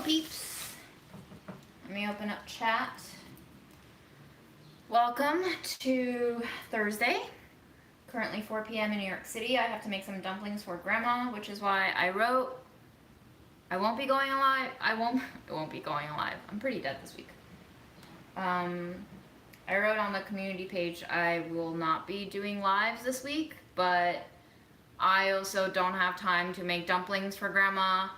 peeps. Let me open up chat. Welcome to Thursday. Currently 4 p.m. in New York City. I have to make some dumplings for Grandma, which is why I wrote I won't be going live. It won't be going live. I'm pretty dead this week. I wrote on the community page I will not be doing lives this week, but I also don't have time to make dumplings for Grandma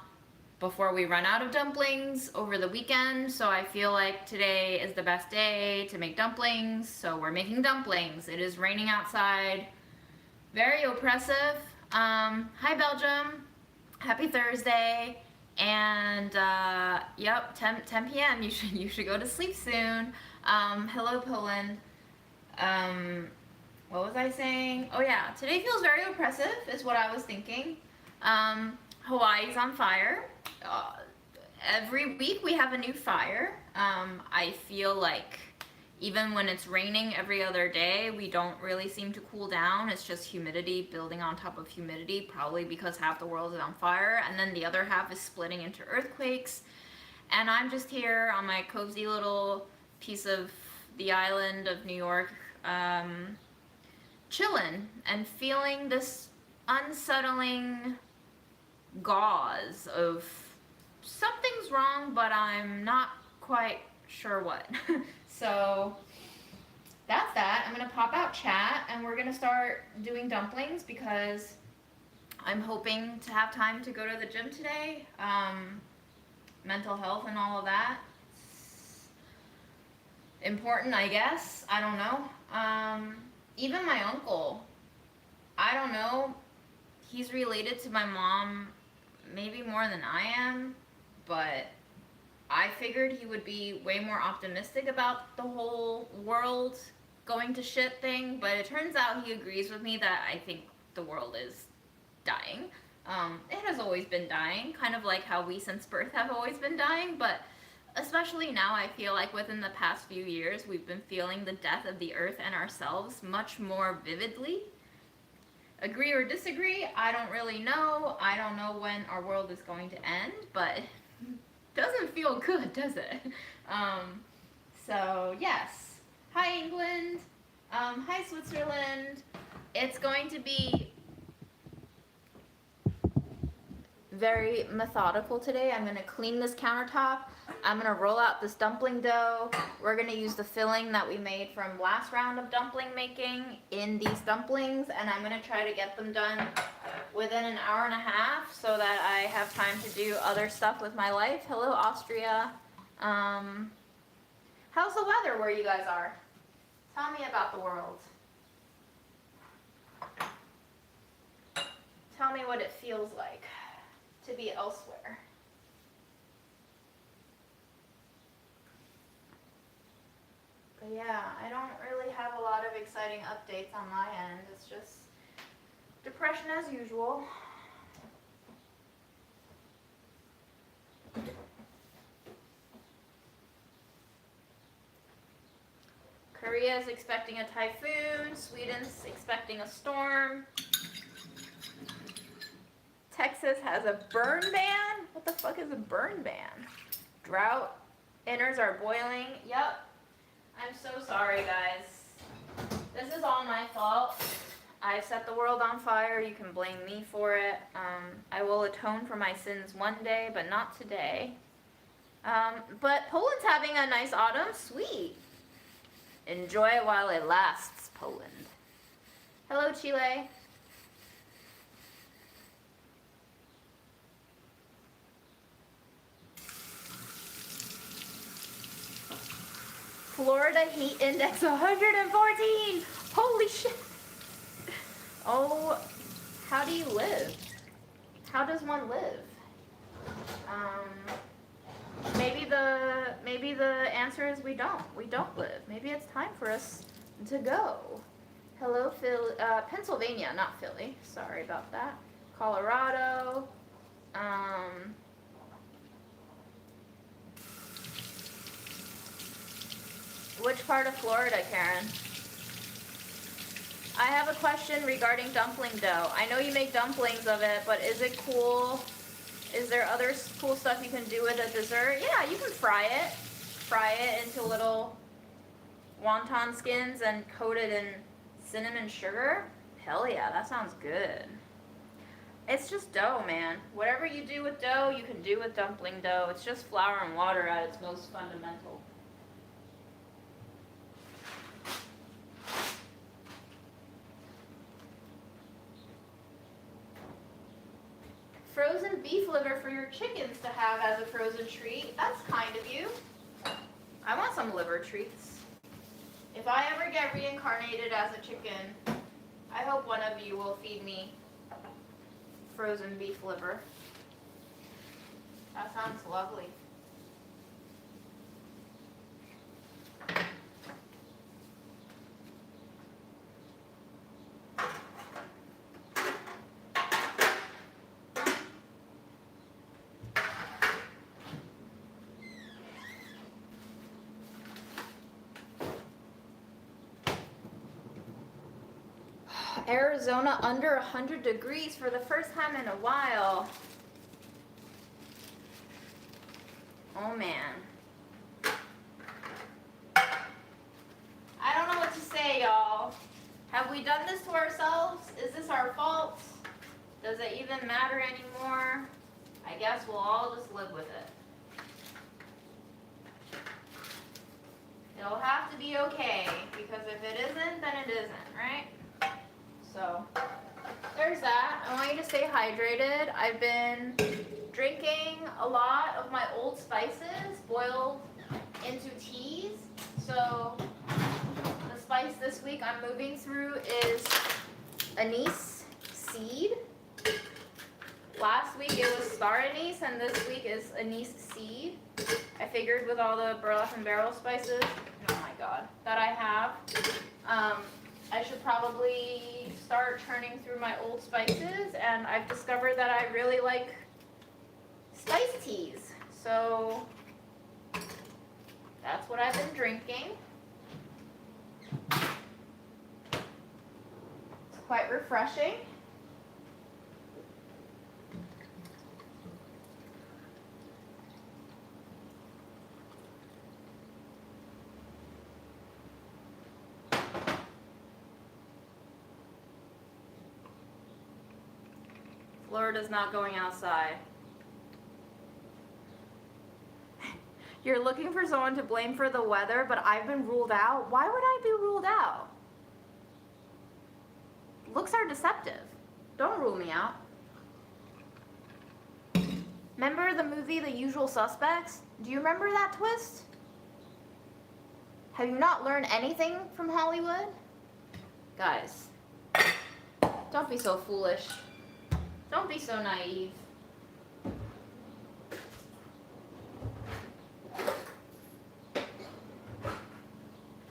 before we run out of dumplings over the weekend, so I feel like today is the best day to make dumplings, so we're making dumplings. It is raining outside, very oppressive. Hi Belgium, happy Thursday, and yep, 10 p.m. You should go to sleep soon. Hello Poland. What was I saying? Oh yeah, today feels very oppressive is what I was thinking. Hawaii's on fire. Every week we have a new fire. I feel like even when it's raining every other day, we don't really seem to cool down. It's just humidity building on top of humidity, probably because half the world is on fire and then the other half is splitting into earthquakes. And I'm just here on my cozy little piece of the island of New York, chilling and feeling this unsettling gauze of something's wrong, but I'm not quite sure what. So that's that. I'm gonna pop out chat and we're gonna start doing dumplings because I'm hoping to have time to go to the gym today. Mental health and all of that. It's important, I guess. I don't know. Even my uncle, I don't know. He's related to my mom maybe more than I am, but I figured he would be way more optimistic about the whole world going to shit thing, but it turns out he agrees with me that I think the world is dying. It has always been dying, kind of like how we since birth have always been dying, but especially now I feel like within the past few years we've been feeling the death of the earth and ourselves much more vividly. Agree or disagree, I don't really know. I don't know when our world is going to end, but it doesn't feel good, does it? So yes. Hi England. Hi Switzerland. It's going to be very methodical today. I'm gonna clean this countertop. I'm gonna roll out this dumpling dough. We're gonna use the filling that we made from last round of dumpling making in these dumplings, and I'm gonna try to get them done within an hour and a half so that I have time to do other stuff with my life. Hello Austria. How's the weather where you guys are? Tell me about the world. Tell me what it feels like to be elsewhere. But yeah, I don't really have a lot of exciting updates on my end. It's just depression as usual. Korea is expecting a typhoon. Sweden's expecting a storm. Texas has a burn ban? What the fuck is a burn ban? Drought. Inners are boiling. Yep. I'm so sorry, guys. This is all my fault. I set the world on fire. You can blame me for it. I will atone for my sins one day, but not today. But Poland's having a nice autumn. Sweet. Enjoy it while it lasts, Poland. Hello, Chile. Florida heat index 114. Holy shit. Oh, how do you live? How does one live? Maybe the answer is we don't. We don't live. Maybe it's time for us to go. Hello, Pennsylvania, not Philly. Sorry about that. Colorado. Which part of Florida, Karen? I have a question regarding dumpling dough. I know you make dumplings of it, but is it cool Is there other cool stuff you can do with a dessert? Yeah, you can fry it. Fry it into little wonton skins and coat it in cinnamon sugar. Hell yeah, that sounds good. It's just dough, man. Whatever you do with dough, you can do with dumpling dough. It's just flour and water at its most fundamental. Frozen beef liver for your chickens to have as a frozen treat. That's kind of you. I want some liver treats. If I ever get reincarnated as a chicken, I hope one of you will feed me frozen beef liver. That sounds lovely. Arizona under 100 degrees for the first time in a while. Oh man. I don't know what to say, y'all. Have we done this to ourselves? Is this our fault? Does it even matter anymore? I guess we'll all just live with it. It'll have to be okay, because if it isn't, then it isn't, right? So, there's that. I want you to stay hydrated. I've been drinking a lot of my old spices boiled into teas. So, the spice this week I'm moving through is anise seed. Last week it was star anise, and this week is anise seed. I figured with all the burlap and barrel spices, oh my god, that I have, I should probably start churning through my old spices, and I've discovered that I really like spice teas. So that's what I've been drinking. It's quite refreshing. Florida's not going outside. You're looking for someone to blame for the weather, but I've been ruled out? Why would I be ruled out? Looks are deceptive. Don't rule me out. Remember the movie The Usual Suspects? Do you remember that twist? Have you not learned anything from Hollywood? Guys, don't be so foolish. Don't be so naive.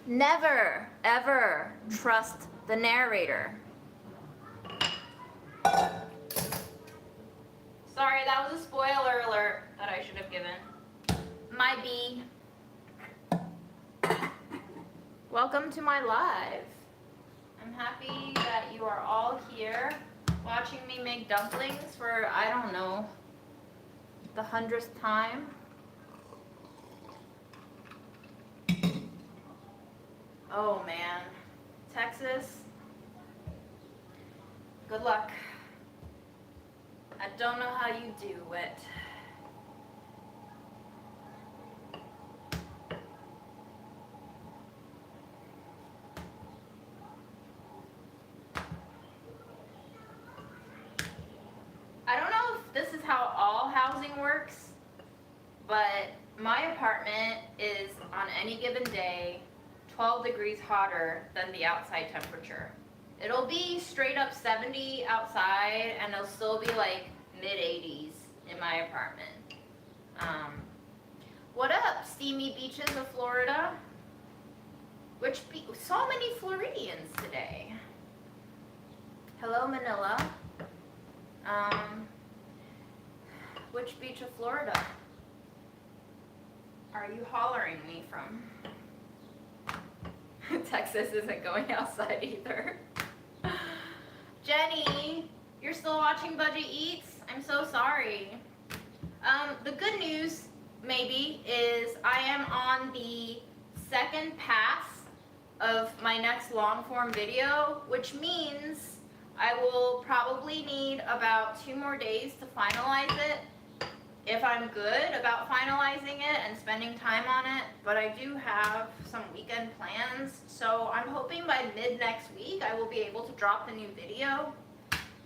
Never, ever trust the narrator. Sorry, that was a spoiler alert that I should have given. My bee. Welcome to my live. I'm happy that you are all here watching me make dumplings for, I don't know, the 100th time. Oh man, Texas, good luck. I don't know how you do it. I don't know if this is how all housing works, but my apartment is on any given day 12 degrees hotter than the outside temperature. It'll be straight up 70 outside, and it'll still be like mid-80s in my apartment. What up, steamy beaches of Florida? So many Floridians today. Hello, Manila. Which beach of Florida are you hollering me from? Texas isn't going outside either. Jenny, you're still watching Budget Eats? I'm so sorry. The good news, maybe, is I am on the second pass of my next long form video, which means I will probably need about 2 more days to finalize it if I'm good about finalizing it and spending time on it, but I do have some weekend plans, so I'm hoping by mid next week I will be able to drop the new video.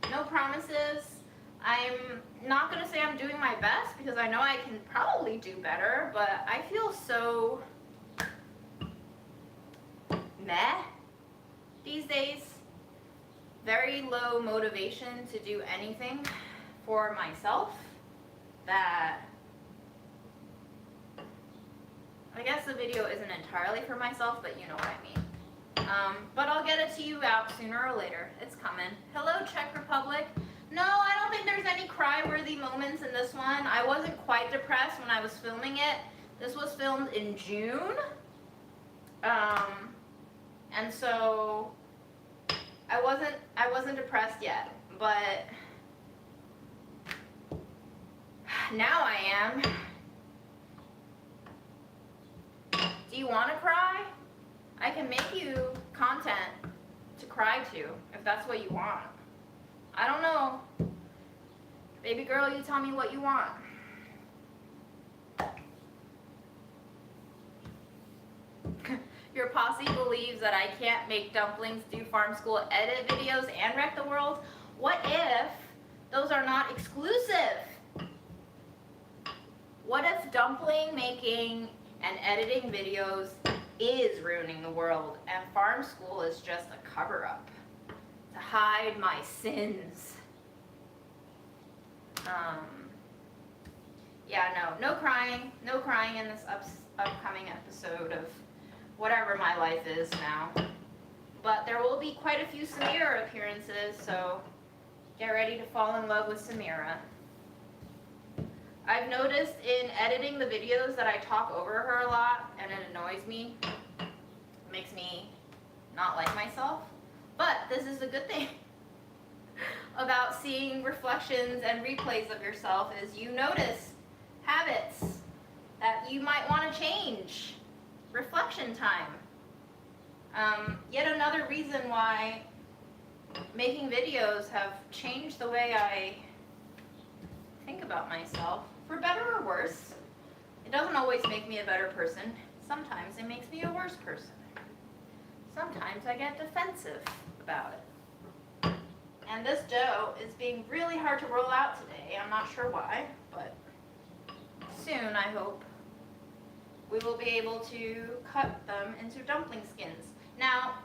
No promises. I'm not going to say I'm doing my best because I know I can probably do better, but I feel so meh these days. Very low motivation to do anything for myself. That I guess the video isn't entirely for myself, but you know what I mean. But I'll get it to you out sooner or later. It's coming. Hello, Czech Republic. No, I don't think there's any cry-worthy moments in this one. I wasn't quite depressed when I was filming it. This was filmed in June. And so I wasn't depressed yet, but now I am. Do you want to cry? I can make you content to cry to, if that's what you want. I don't know. Baby girl, you tell me what you want. Your posse believes that I can't make dumplings, do farm school edit videos, and wreck the world. What if those are not exclusive? What if dumpling making and editing videos is ruining the world and farm school is just a cover-up to hide my sins? Yeah, no crying in this upcoming episode of whatever my life is now. But there will be quite a few Samira appearances, so get ready to fall in love with Samira. I've noticed in editing the videos that I talk over her a lot, and it annoys me. It makes me not like myself. But this is a good thing about seeing reflections and replays of yourself is you notice habits that you might want to change. Reflection time. Yet another reason why making videos have changed the way I think about myself, for better or worse. It doesn't always make me a better person. Sometimes it makes me a worse person. Sometimes I get defensive about it. And this dough is being really hard to roll out today. I'm not sure why, but soon, I hope, we will be able to cut them into dumpling skins. Now,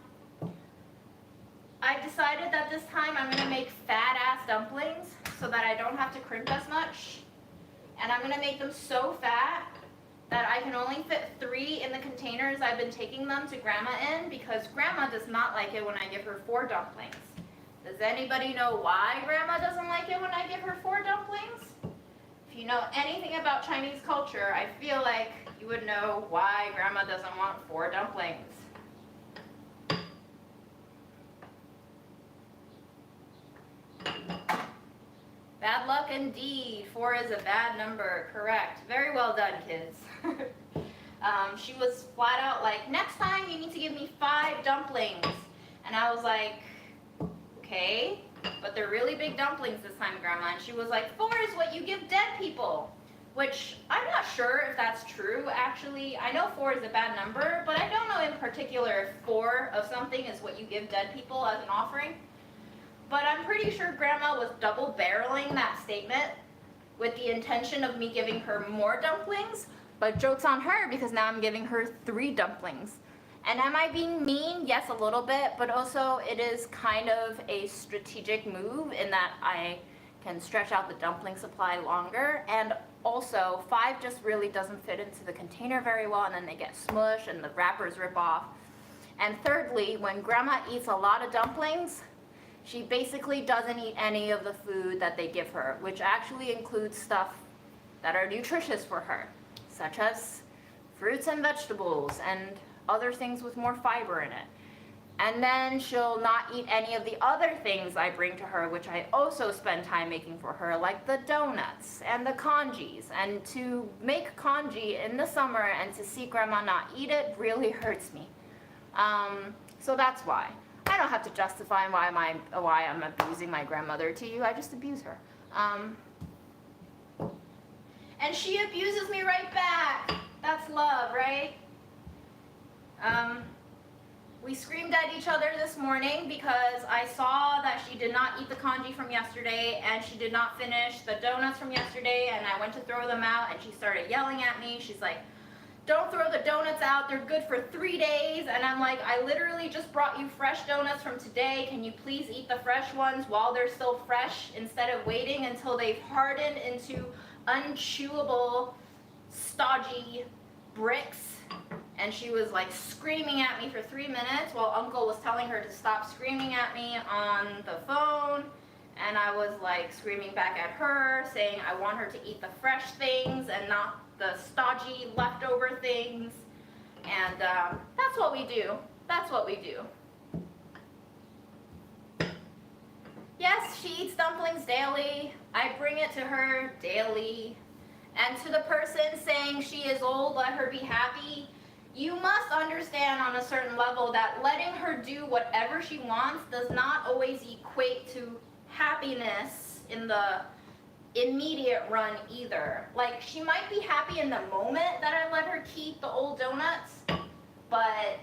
I decided that this time I'm going to make fat-ass dumplings so that I don't have to crimp as much. And I'm going to make them so fat that I can only fit 3 in the containers I've been taking them to Grandma in, because Grandma does not like it when I give her 4 dumplings. Does anybody know why Grandma doesn't like it when I give her 4 dumplings? If you know anything about Chinese culture, I feel like you would know why Grandma doesn't want 4 dumplings. Bad luck indeed. 4 is a bad number. Correct. Very well done, kids. She was flat out like, next time you need to give me 5 dumplings. And I was like, okay, but they're really big dumplings this time, Grandma. And she was like, 4 is what you give dead people. Which, I'm not sure if that's true, actually. I know 4 is a bad number, but I don't know in particular if 4 of something is what you give dead people as an offering. But I'm pretty sure Grandma was double barreling that statement with the intention of me giving her more dumplings, but joke's on her because now I'm giving her 3 dumplings. And am I being mean? Yes, a little bit, but also it is kind of a strategic move in that I can stretch out the dumpling supply longer, and also 5 just really doesn't fit into the container very well, and then they get smushed and the wrappers rip off. And thirdly, when Grandma eats a lot of dumplings, she basically doesn't eat any of the food that they give her, which actually includes stuff that are nutritious for her, such as fruits and vegetables and other things with more fiber in it. And then she'll not eat any of the other things I bring to her, which I also spend time making for her, like the donuts and the congis. And to make congee in the summer and to see grandma not eat it really hurts me. So that's why. I don't have to justify why I'm abusing my grandmother to you. I just abuse her. And she abuses me right back. That's love, right? We screamed at each other this morning because I saw that she did not eat the congee from yesterday and she did not finish the donuts from yesterday, and I went to throw them out and she started yelling at me. She's like, "Don't throw the donuts out, they're good for 3 days." And I'm like, "I literally just brought you fresh donuts from today. Can you please eat the fresh ones while they're still fresh instead of waiting until they've hardened into unchewable, stodgy bricks?" And she was like screaming at me for 3 minutes while Uncle was telling her to stop screaming at me on the phone. And I was like screaming back at her, saying I want her to eat the fresh things and not the stodgy leftover things. And that's what we do. That's what we do. Yes, she eats dumplings daily. I bring it to her daily. And to the person saying she is old, let her be happy, you must understand on a certain level that letting her do whatever she wants does not always equate to happiness in the immediate run either. Like, she might be happy in the moment that I let her keep the old donuts, but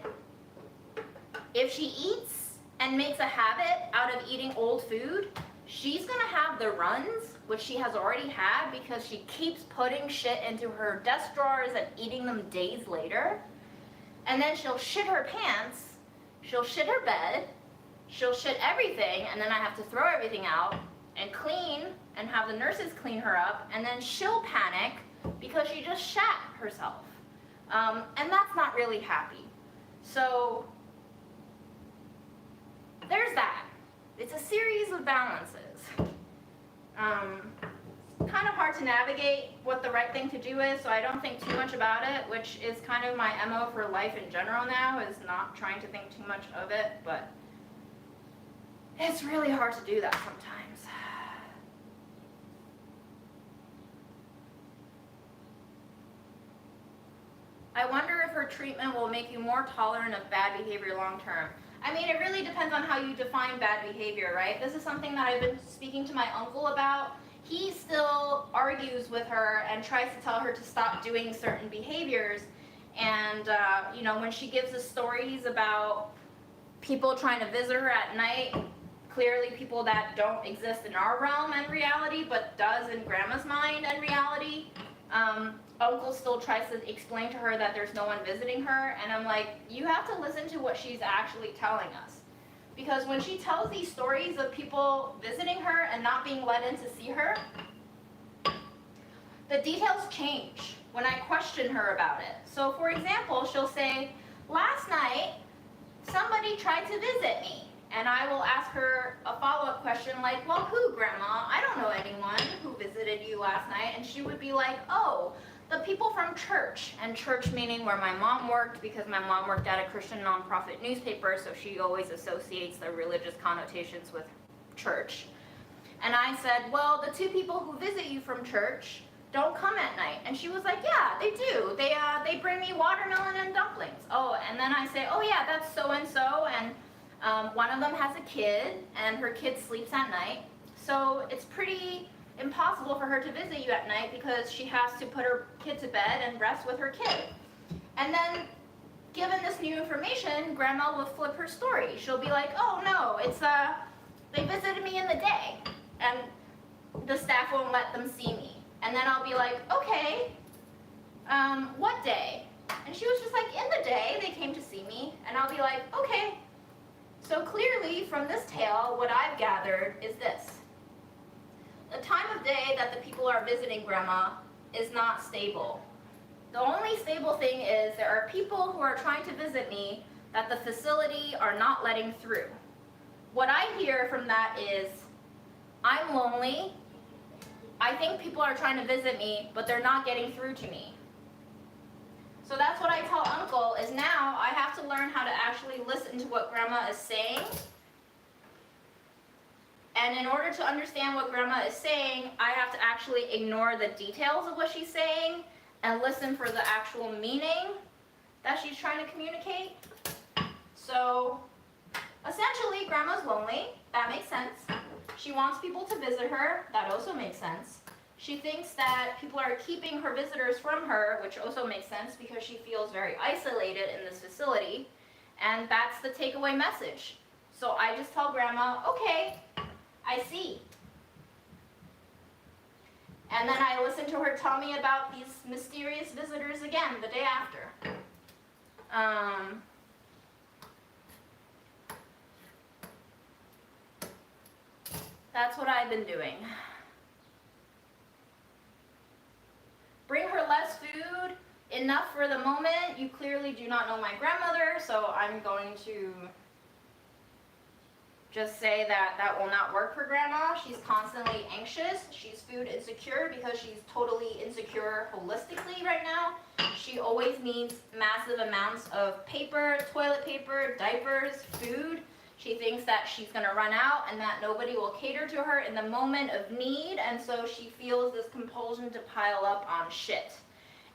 if she eats and makes a habit out of eating old food, she's gonna have the runs, which she has already had because she keeps putting shit into her desk drawers and eating them days later. And then she'll shit her pants, she'll shit her bed, she'll shit everything, and then I have to throw everything out and clean and have the nurses clean her up, and then she'll panic because she just shat herself. And that's not really happy. So there's that. It's a series of balances. Kind of hard to navigate what the right thing to do is, so I don't think too much about it, which is kind of my MO for life in general now, is not trying to think too much of it, but it's really hard to do that sometimes. I wonder if her treatment will make you more tolerant of bad behavior long term. I mean, it really depends on how you define bad behavior, right? This is something that I've been speaking to my uncle about. He still argues with her and tries to tell her to stop doing certain behaviors. And, you know, when she gives us stories about people trying to visit her at night, clearly people that don't exist in our realm and reality, but does in Grandma's mind and reality, Uncle still tries to explain to her that there's no one visiting her, and I'm like, you have to listen to what she's actually telling us. Because when she tells these stories of people visiting her and not being let in to see her, the details change when I question her about it. So for example, she'll say, "Last night, somebody tried to visit me." And I will ask her a follow-up question like, "Well, who, Grandma? I don't know anyone who visited you last night." And she would be like, "Oh, the people from church." And church meaning where my mom worked, because my mom worked at a Christian nonprofit newspaper, so she always associates the religious connotations with church. And I said, "Well, the two people who visit you from church don't come at night." And she was like, "Yeah, they do. They bring me watermelon and dumplings." Oh, and then I say, "Oh yeah, that's so-and-so, and one of them has a kid, and her kid sleeps at night. So it's pretty impossible for her to visit you at night because she has to put her kid to bed and rest with her kid." And then, given this new information, Grandma will flip her story. She'll be like, "Oh no, it's they visited me in the day, and the staff won't let them see me." And then I'll be like, "Okay, what day?" And she was just like, "In the day, they came to see me." And I'll be like, "Okay." So clearly, from this tale, what I've gathered is this. The time of day that the people are visiting Grandma is not stable. The only stable thing is there are people who are trying to visit me that the facility are not letting through. What I hear from that is, I'm lonely, I think people are trying to visit me, but they're not getting through to me. So that's what I tell Uncle, is now I have to learn how to actually listen to what Grandma is saying. And in order to understand what Grandma is saying, I have to actually ignore the details of what she's saying and listen for the actual meaning that she's trying to communicate. So essentially, Grandma's lonely. That makes sense. She wants people to visit her. That also makes sense. She thinks that people are keeping her visitors from her, which also makes sense because she feels very isolated in this facility. And that's the takeaway message. So I just tell Grandma, okay, I see. And then I listen to her tell me about these mysterious visitors again the day after. That's what I've been doing. Bring her less food, enough for the moment. You clearly do not know my grandmother, so I'm going to just say that that will not work for Grandma. She's constantly anxious. She's food insecure because she's totally insecure holistically right now. She always needs massive amounts of paper, toilet paper, diapers, food. She thinks that she's going to run out and that nobody will cater to her in the moment of need, and so she feels this compulsion to pile up on shit.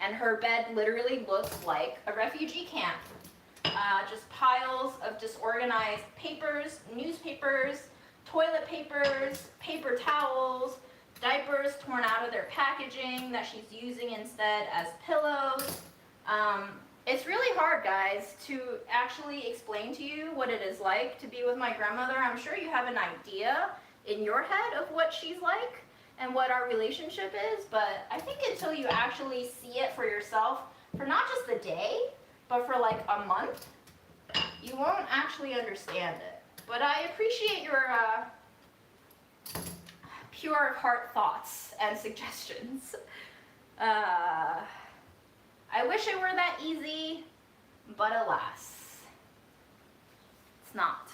And her bed literally looks like a refugee camp. Just piles of disorganized papers, newspapers, toilet papers, paper towels, diapers torn out of their packaging that she's using instead as pillows. It's really hard, guys, to actually explain to you what it is like to be with my grandmother. I'm sure you have an idea in your head of what she's like and what our relationship is, but I think until you actually see it for yourself, for not just the day, but for like a month, you won't actually understand it. But I appreciate your pure of heart thoughts and suggestions. I wish it were that easy, but alas, it's not.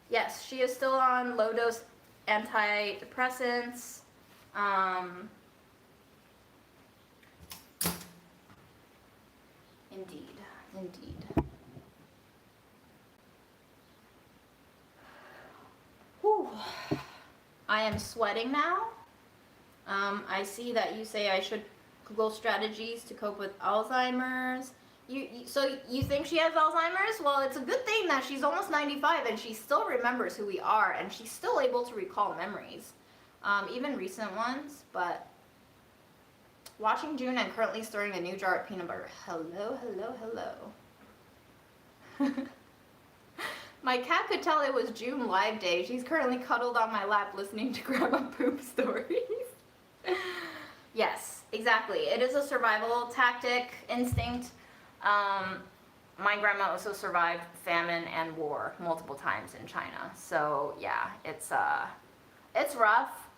Yes, she is still on low-dose antidepressants. Indeed, indeed. Whew. I am sweating now. I see that you say I should Google strategies to cope with Alzheimer's. So you think she has Alzheimer's? Well, it's a good thing that she's almost 95 and she still remembers who we are, and she's still able to recall memories, even recent ones. But watching June and currently stirring a new jar of peanut butter. Hello, hello, hello. My cat could tell it was June live day. She's currently cuddled on my lap listening to Grandma poop stories. Yes, exactly. It is a survival tactic, instinct. My grandma also survived famine and war multiple times in China. So yeah, it's rough.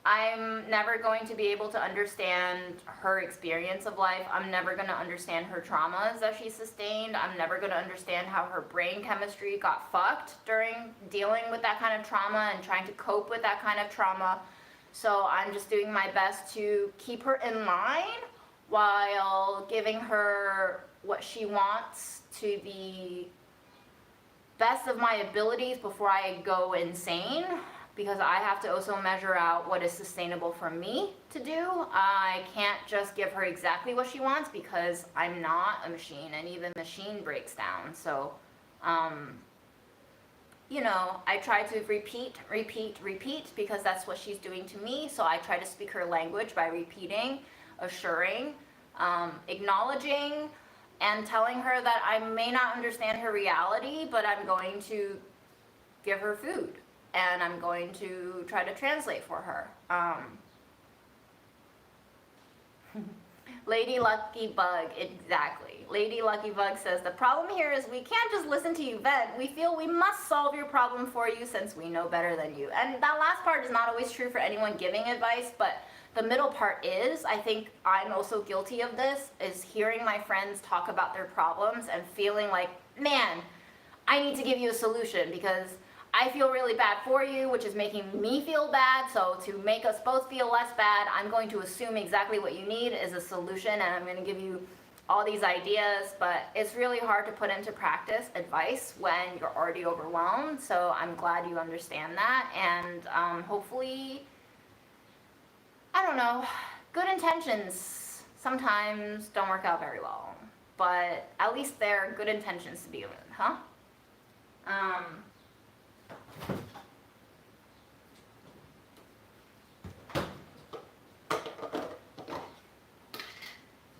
I'm never going to be able to understand her experience of life. I'm never going to understand her traumas that she sustained. I'm never going to understand how her brain chemistry got fucked during dealing with that kind of trauma and trying to cope with that kind of trauma. So I'm just doing my best to keep her in line while giving her what she wants to the best of my abilities before I go insane, because I have to also measure out what is sustainable for me to do. I can't just give her exactly what she wants because I'm not a machine, and even the machine breaks down. So, you know, I try to repeat because that's what she's doing to me. So I try to speak her language by repeating, assuring, acknowledging, and telling her that I may not understand her reality, but I'm going to give her food. And I'm going to try to translate for her. Lady Lucky Bug, exactly. Lady Lucky Bug says, the problem here is we can't just listen to you vent. We feel we must solve your problem for you since we know better than you. And that last part is not always true for anyone giving advice, but the middle part is. I think I'm also guilty of this, is hearing my friends talk about their problems and feeling like, man, I need to give you a solution because I feel really bad for you, which is making me feel bad. So to make us both feel less bad, I'm going to assume exactly what you need is a solution, and I'm going to give you all these ideas, but it's really hard to put into practice advice when you're already overwhelmed. So I'm glad you understand that, and hopefully, I don't know, good intentions sometimes don't work out very well, but at least they're good intentions to begin with, huh?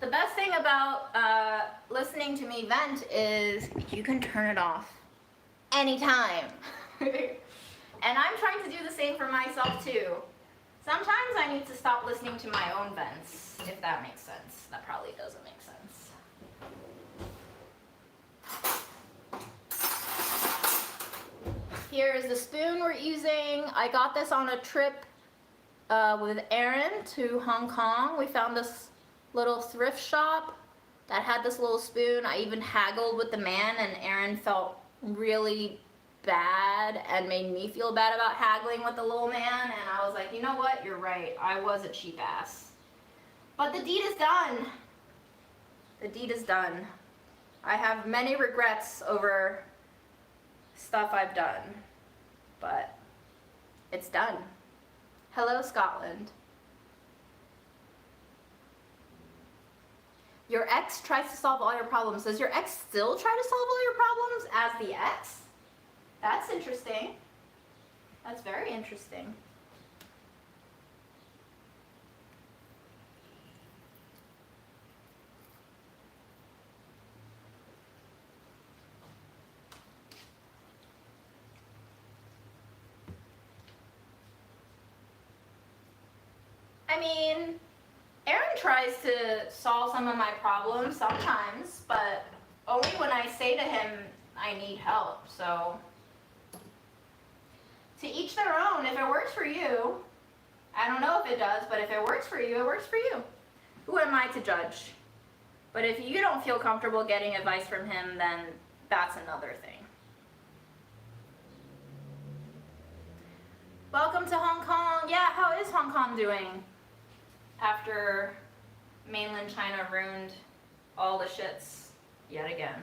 The best thing about listening to me vent is you can turn it off anytime. And I'm trying to do the same for myself too. Sometimes I need to stop listening to my own vents, if that makes sense. That probably doesn't make sense. Here is the spoon we're using. I got this on a trip with Erin to Hong Kong. We found this little thrift shop that had this little spoon. I even haggled with the man, and Erin felt really bad and made me feel bad about haggling with the little man, and I was like, you know what, you're right, I was a cheap ass. But the deed is done. The deed is done. I have many regrets over stuff I've done, but it's done. Hello, Scotland. Your ex tries to solve all your problems. Does your ex still try to solve all your problems as the ex? That's interesting. That's very interesting. I mean, Erin tries to solve some of my problems sometimes, but only when I say to him, I need help, so. To each their own. If it works for you, I don't know if it does, but if it works for you, it works for you. Who am I to judge? But if you don't feel comfortable getting advice from him, then that's another thing. Welcome to Hong Kong. Yeah, how is Hong Kong doing? After mainland China ruined all the shits yet again.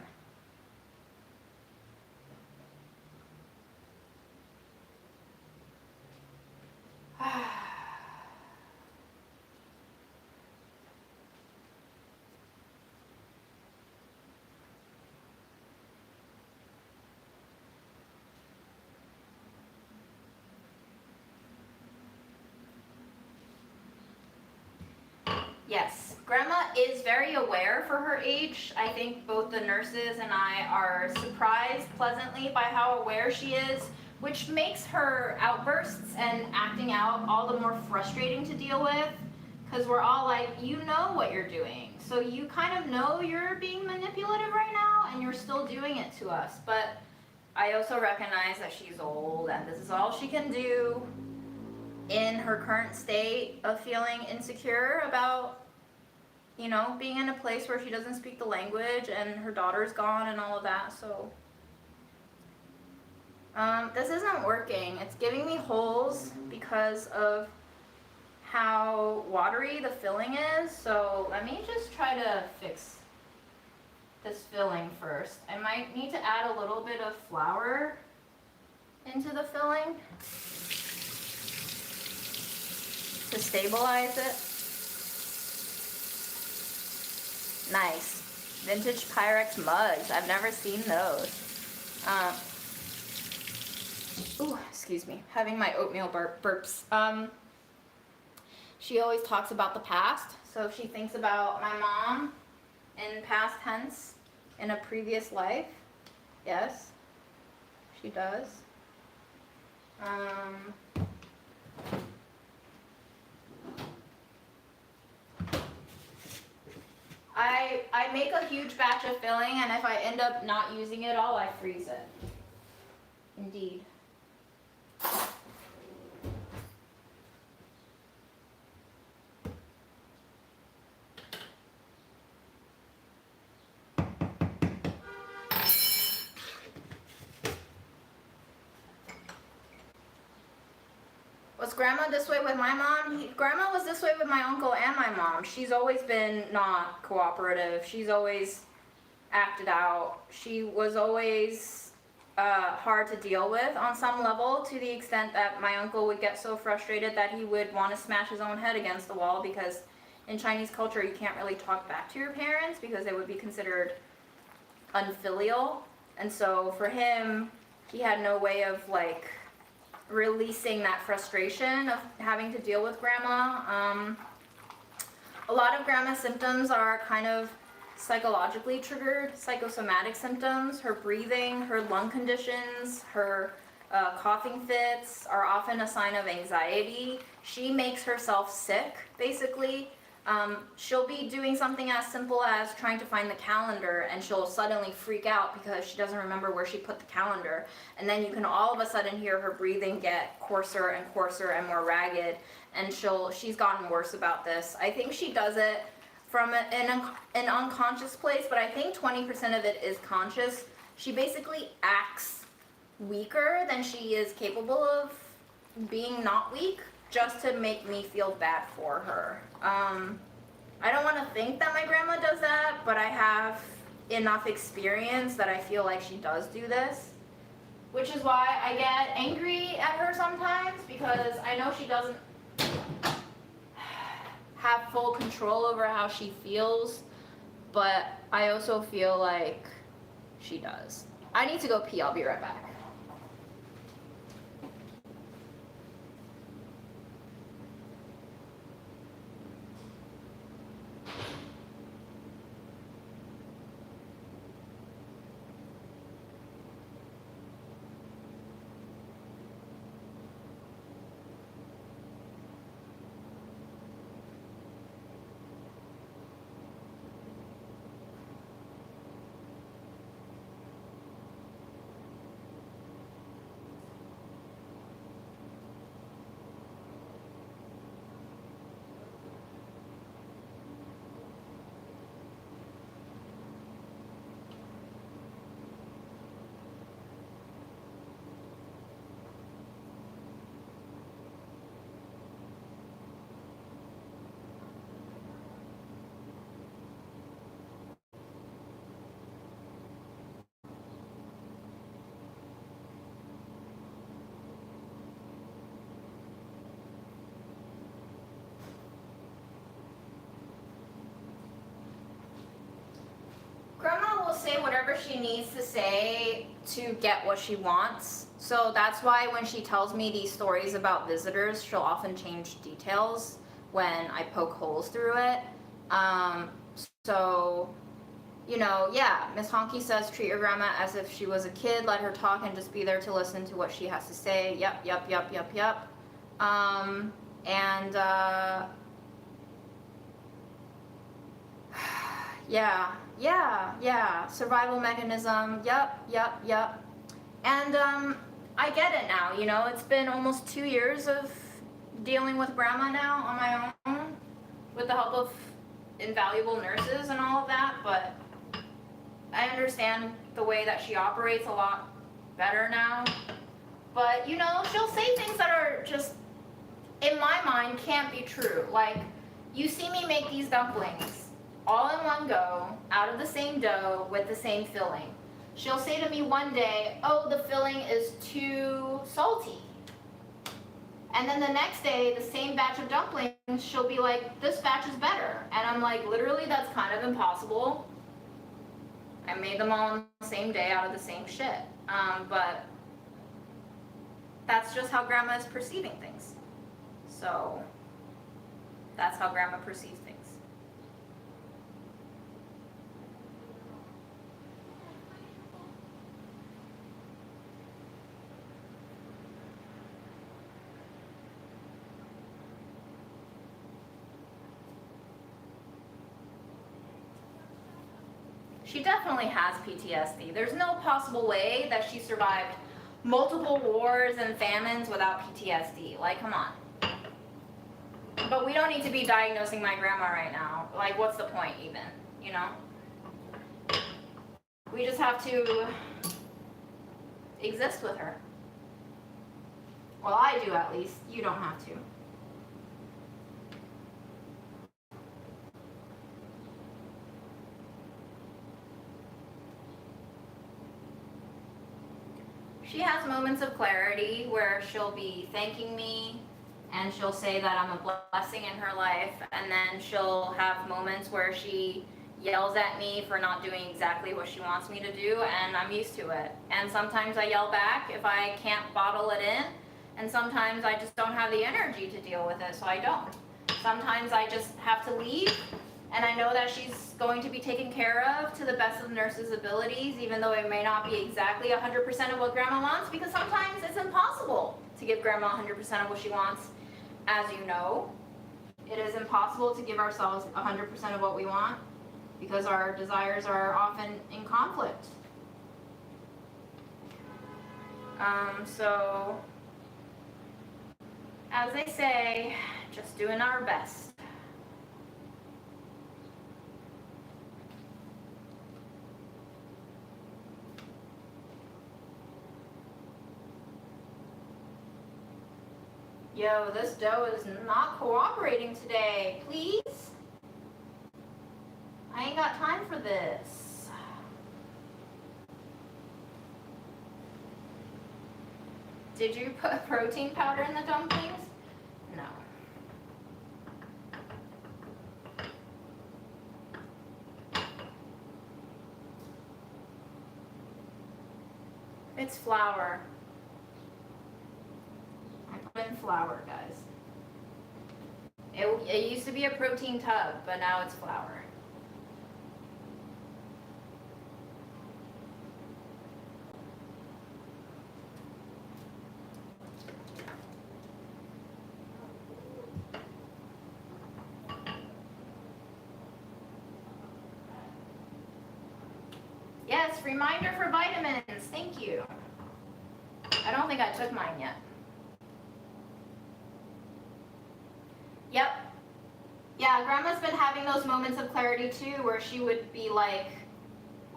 Yes, Grandma is very aware for her age. I think both the nurses and I are surprised pleasantly by how aware she is, which makes her outbursts and acting out all the more frustrating to deal with, because we're all like, you know what you're doing. So you kind of know you're being manipulative right now, and you're still doing it to us. But I also recognize that she's old, and this is all she can do in her current state of feeling insecure about, you know, being in a place where she doesn't speak the language and her daughter's gone and all of that. So this isn't working. It's giving me holes because of how watery the filling is. So let me just try to fix this filling first. I might need to add a little bit of flour into the filling to stabilize it. Nice. Vintage Pyrex mugs. I've never seen those. Ooh, excuse me. Having my oatmeal burps. She always talks about the past. So if she thinks about my mom in past tense in a previous life, yes, she does. I make a huge batch of filling, and if I end up not using it all, I freeze it. Indeed. Was Grandma this way with my mom? Grandma was this way with my uncle and my mom. She's always been not cooperative. She's always acted out. She was always hard to deal with on some level, to the extent that my uncle would get so frustrated that he would want to smash his own head against the wall, because in Chinese culture you can't really talk back to your parents because they would be considered unfilial. And so for him, he had no way of like releasing that frustration of having to deal with Grandma. A lot of Grandma's symptoms are kind of psychologically triggered, psychosomatic symptoms. Her breathing, her lung conditions, her coughing fits are often a sign of anxiety. She makes herself sick, basically. She'll be doing something as simple as trying to find the calendar, and she'll suddenly freak out because she doesn't remember where she put the calendar. And then you can all of a sudden hear her breathing get coarser and coarser and more ragged, and she's gotten worse about this. I think she does it from an unconscious place, but I think 20% of it is conscious. She basically acts weaker than she is capable of being not weak, just to make me feel bad for her. I don't want to think that my grandma does that, but I have enough experience that I feel like she does do this, which is why I get angry at her sometimes, because I know she doesn't have full control over how she feels, but I also feel like she does. I need to go pee. I'll be right back. Grandma will say whatever she needs to say to get what she wants. So that's why when she tells me these stories about visitors, she'll often change details when I poke holes through it. So, you know, yeah, Miss Honky says treat your grandma as if she was a kid, let her talk and just be there to listen to what she has to say. Yep. Yeah, survival mechanism, yep. And I get it now, you know, it's been almost 2 years of dealing with Grandma now on my own, with the help of invaluable nurses and all of that, but I understand the way that she operates a lot better now. But, you know, she'll say things that are just, in my mind, can't be true. Like, you see me make these dumplings all in one go, out of the same dough, with the same filling. She'll say to me one day, oh, the filling is too salty. And then the next day, the same batch of dumplings, she'll be like, this batch is better. And I'm like, literally, that's kind of impossible. I made them all on the same day out of the same shit. But that's just how Grandma is perceiving things. So that's how Grandma perceives things. She definitely has PTSD. There's no possible way that she survived multiple wars and famines without PTSD. Like, come on. But we don't need to be diagnosing my grandma right now. Like, what's the point even, you know? We just have to exist with her. Well, I do at least. You don't have to. She has moments of clarity where she'll be thanking me and she'll say that I'm a blessing in her life, and then she'll have moments where she yells at me for not doing exactly what she wants me to do, and I'm used to it. And sometimes I yell back if I can't bottle it in, and sometimes I just don't have the energy to deal with it, so I don't. Sometimes I just have to leave, and I know that she's going to be taken care of to the best of the nurse's abilities, even though it may not be exactly 100% of what Grandma wants, because sometimes it's impossible to give Grandma 100% of what she wants. As you know, it is impossible to give ourselves 100% of what we want, because our desires are often in conflict. So, as they say, just doing our best. Yo, this dough is not cooperating today. Please? I ain't got time for this. Did you put protein powder in the dumplings? No. It's flour. I put in flour, guys. It used to be a protein tub, but now it's flour. Yes, reminder for vitamins. Thank you. I don't think I took mine yet. Yep. Yeah, Grandma's been having those moments of clarity too, where she would be like,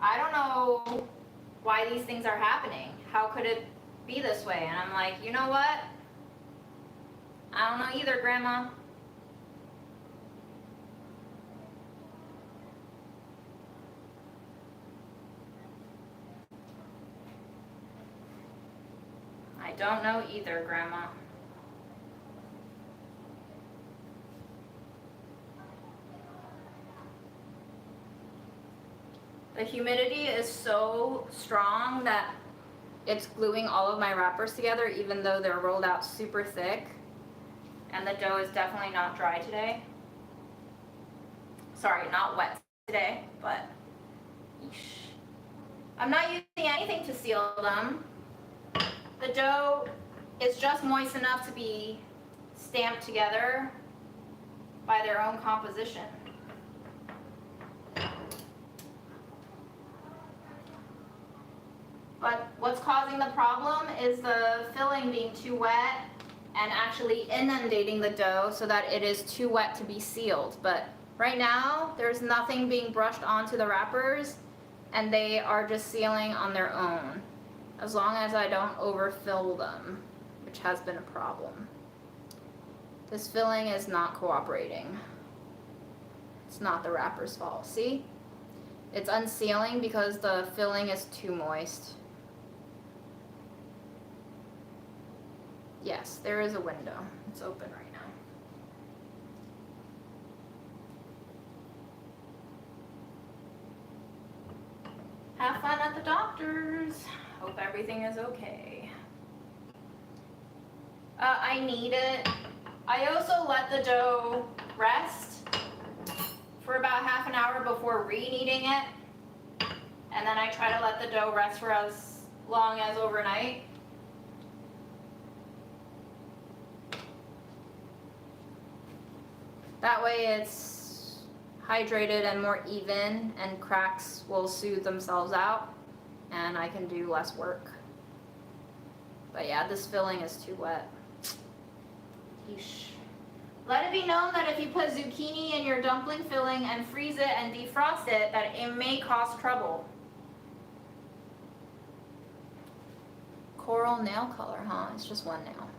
I don't know why these things are happening. How could it be this way? And I'm like, you know what? I don't know either, Grandma. I don't know either, Grandma. The humidity is so strong that it's gluing all of my wrappers together, even though they're rolled out super thick. And the dough is definitely not dry today. Sorry, not wet today, but yeesh. I'm not using anything to seal them. The dough is just moist enough to be stamped together by their own composition. But what's causing the problem is the filling being too wet and actually inundating the dough so that it is too wet to be sealed. But right now, there's nothing being brushed onto the wrappers, and they are just sealing on their own, as long as I don't overfill them, which has been a problem. This filling is not cooperating. It's not the wrapper's fault. See? It's unsealing because the filling is too moist. Yes, there is a window. It's open right now. Have fun at the doctor's. Hope everything is okay. I knead it. I also let the dough rest for about half an hour before re-kneading it. And then I try to let the dough rest for as long as overnight. That way it's hydrated and more even, and cracks will soothe themselves out, and I can do less work. But yeah, this filling is too wet. Yeesh. Let it be known that if you put zucchini in your dumpling filling and freeze it and defrost it, that it may cause trouble. Coral nail color, huh? It's just one nail.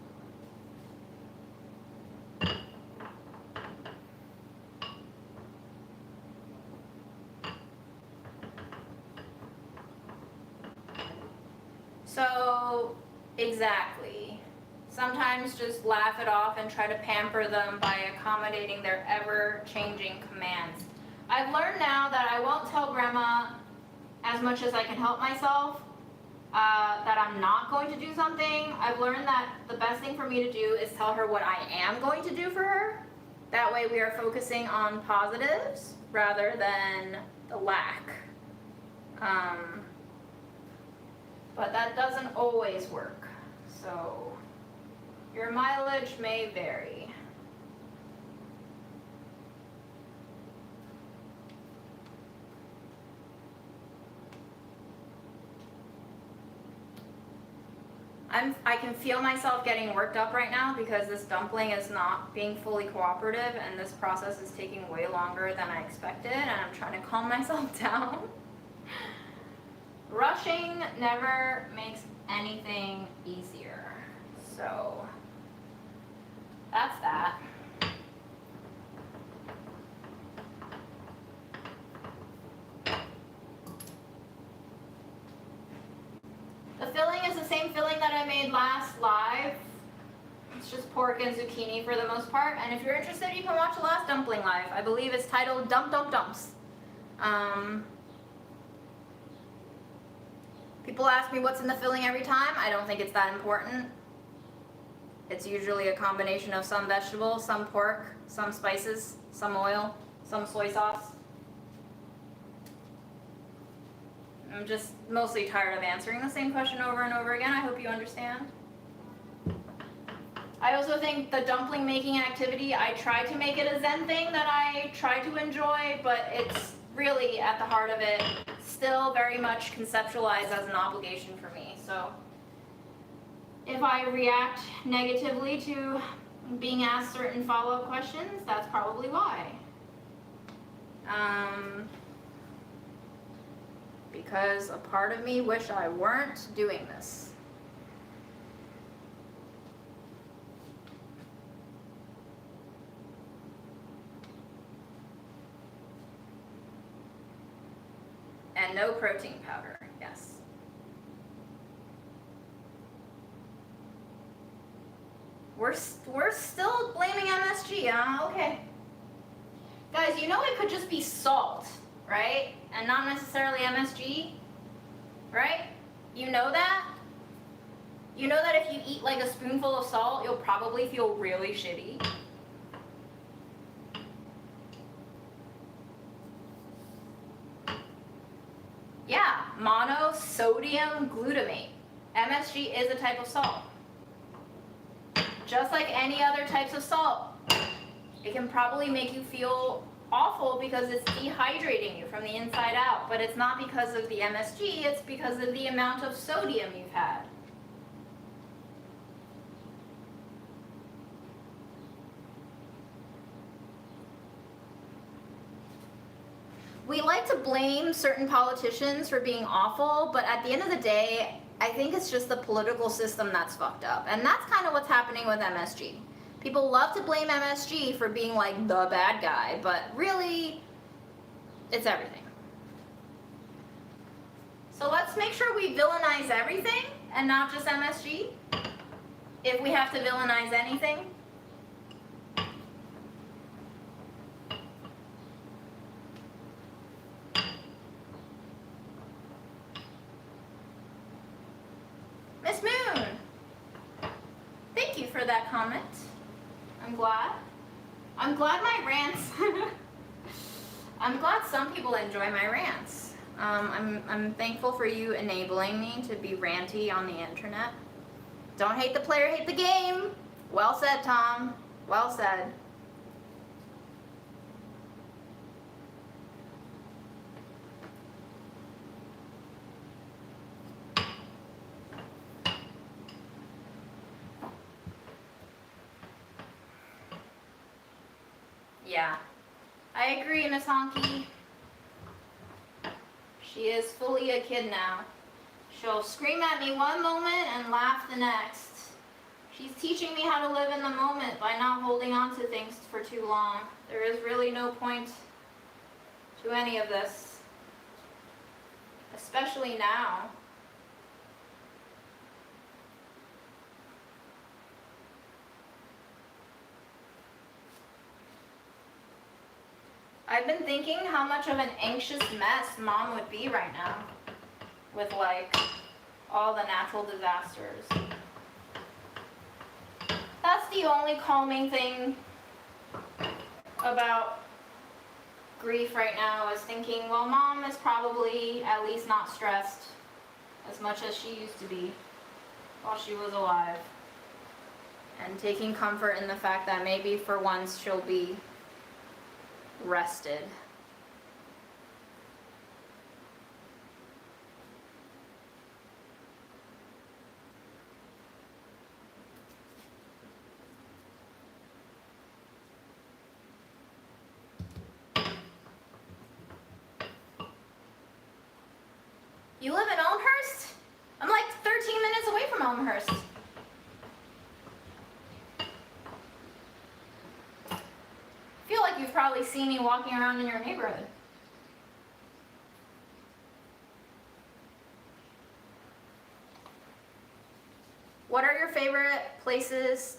Exactly. Sometimes just laugh it off and try to pamper them by accommodating their ever-changing commands. I've learned now that I won't tell Grandma as much as I can help myself that I'm not going to do something. I've learned that the best thing for me to do is tell her what I am going to do for her. That way we are focusing on positives rather than the lack. But that doesn't always work. So your mileage may vary. I can feel myself getting worked up right now because this dumpling is not being fully cooperative and this process is taking way longer than I expected, and I'm trying to calm myself down. Rushing never makes anything easier. So that's that. The filling is the same filling that I made last live. It's just pork and zucchini for the most part. And if you're interested, you can watch the last dumpling live. I believe it's titled Dump Dump Dumps. People ask me what's in the filling every time. I don't think it's that important. It's usually a combination of some vegetables, some pork, some spices, some oil, some soy sauce. I'm just mostly tired of answering the same question over and over again. I hope you understand. I also think the dumpling making activity, I try to make it a Zen thing that I try to enjoy, but it's really at the heart of it still very much conceptualized as an obligation for me. So if I react negatively to being asked certain follow-up questions, that's probably why. Because a part of me wish I weren't doing this. And no protein powder, yes. We're still blaming MSG, huh? Okay. Guys, you know it could just be salt, right? And not necessarily MSG, right? You know that? You know that if you eat like a spoonful of salt, you'll probably feel really shitty. Yeah, monosodium glutamate. MSG is a type of salt. Just like any other types of salt, it can probably make you feel awful because it's dehydrating you from the inside out, but it's not because of the MSG, it's because of the amount of sodium you've had. We like to blame certain politicians for being awful, but at the end of the day, I think it's just the political system that's fucked up. And that's kind of what's happening with MSG. People love to blame MSG for being like the bad guy, but really, it's everything. So let's make sure we villainize everything and not just MSG. If we have to villainize anything. Miss Moon, thank you for that comment. I'm glad. I'm glad my rants. I'm glad some people enjoy my rants. I'm thankful for you enabling me to be ranty on the internet. Don't hate the player, hate the game. Well said, Tom. Well said. Yeah, I agree, Miss Honky. She is fully a kid now. She'll scream at me one moment and laugh the next. She's teaching me how to live in the moment by not holding on to things for too long. There is really no point to any of this, especially now. I've been thinking how much of an anxious mess Mom would be right now with like all the natural disasters. That's the only calming thing about grief right now, is thinking, well, Mom is probably at least not stressed as much as she used to be while she was alive. And taking comfort in the fact that maybe for once she'll be rested. You live in Elmhurst? I'm like 13 minutes away from Elmhurst. I feel like you've probably seen me walking around in your neighborhood. What are your favorite places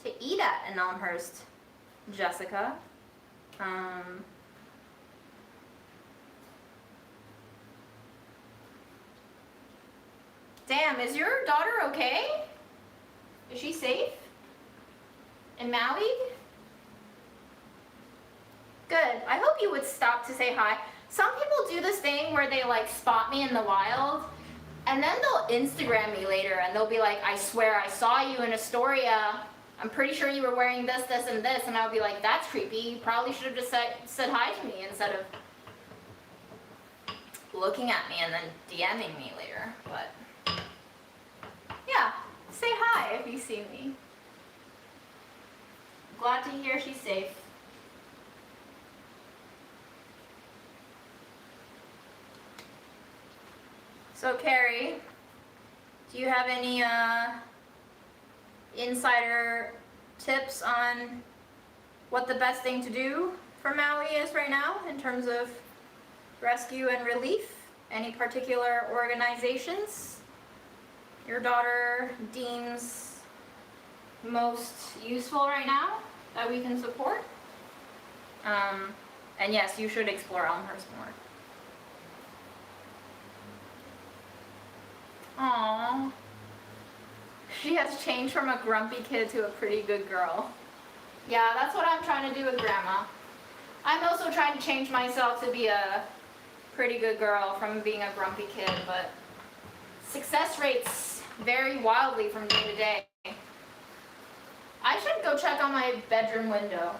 to eat at in Elmhurst, Jessica? Damn, is your daughter okay? Is she safe? In Maui? Good. I hope you would stop to say hi. Some people do this thing where they like spot me in the wild, and then they'll Instagram me later and they'll be like, I swear I saw you in Astoria. I'm pretty sure you were wearing this, this, and this. And I'll be like, that's creepy. You probably should have just said hi to me instead of looking at me and then DMing me later. But yeah, say hi if you see me. Glad to hear she's safe. So Carrie, do you have any insider tips on what the best thing to do for Maui is right now in terms of rescue and relief? Any particular organizations your daughter deems most useful right now that we can support? And yes, you should explore Elmhurst more. Aww. She has changed from a grumpy kid to a pretty good girl. Yeah, that's what I'm trying to do with Grandma. I'm also trying to change myself to be a pretty good girl from being a grumpy kid, but success rates vary wildly from day to day. I should go check on my bedroom window.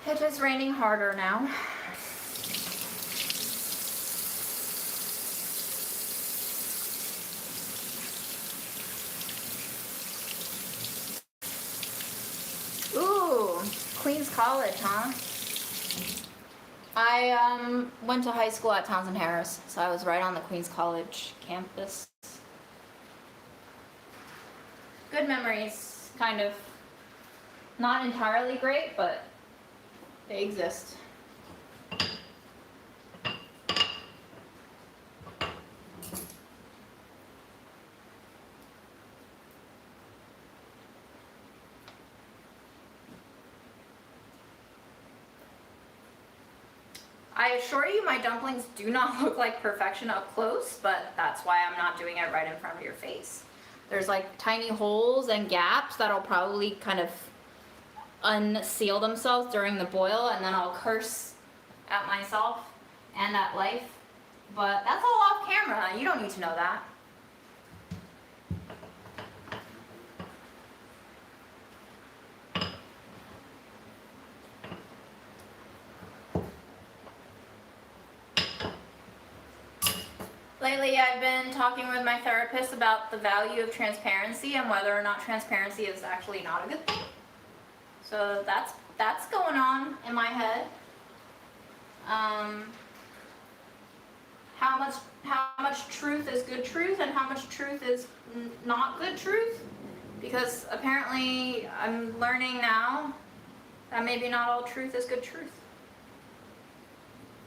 It is raining harder now. Ooh, Queens College, huh? I went to high school at Townsend Harris, so I was right on the Queens College campus. Good memories, kind of. Not entirely great, but they exist. I assure you my dumplings do not look like perfection up close, but that's why I'm not doing it right in front of your face. There's like tiny holes and gaps that'll probably kind of unseal themselves during the boil, and then I'll curse at myself and at life But that's all off camera. You don't need to know that. Lately, I've been talking with my therapist about the value of transparency and whether or not transparency is actually not a good thing. So that's going on in my head. How much truth is good truth and how much truth is not good truth? Because apparently I'm learning now that maybe not all truth is good truth,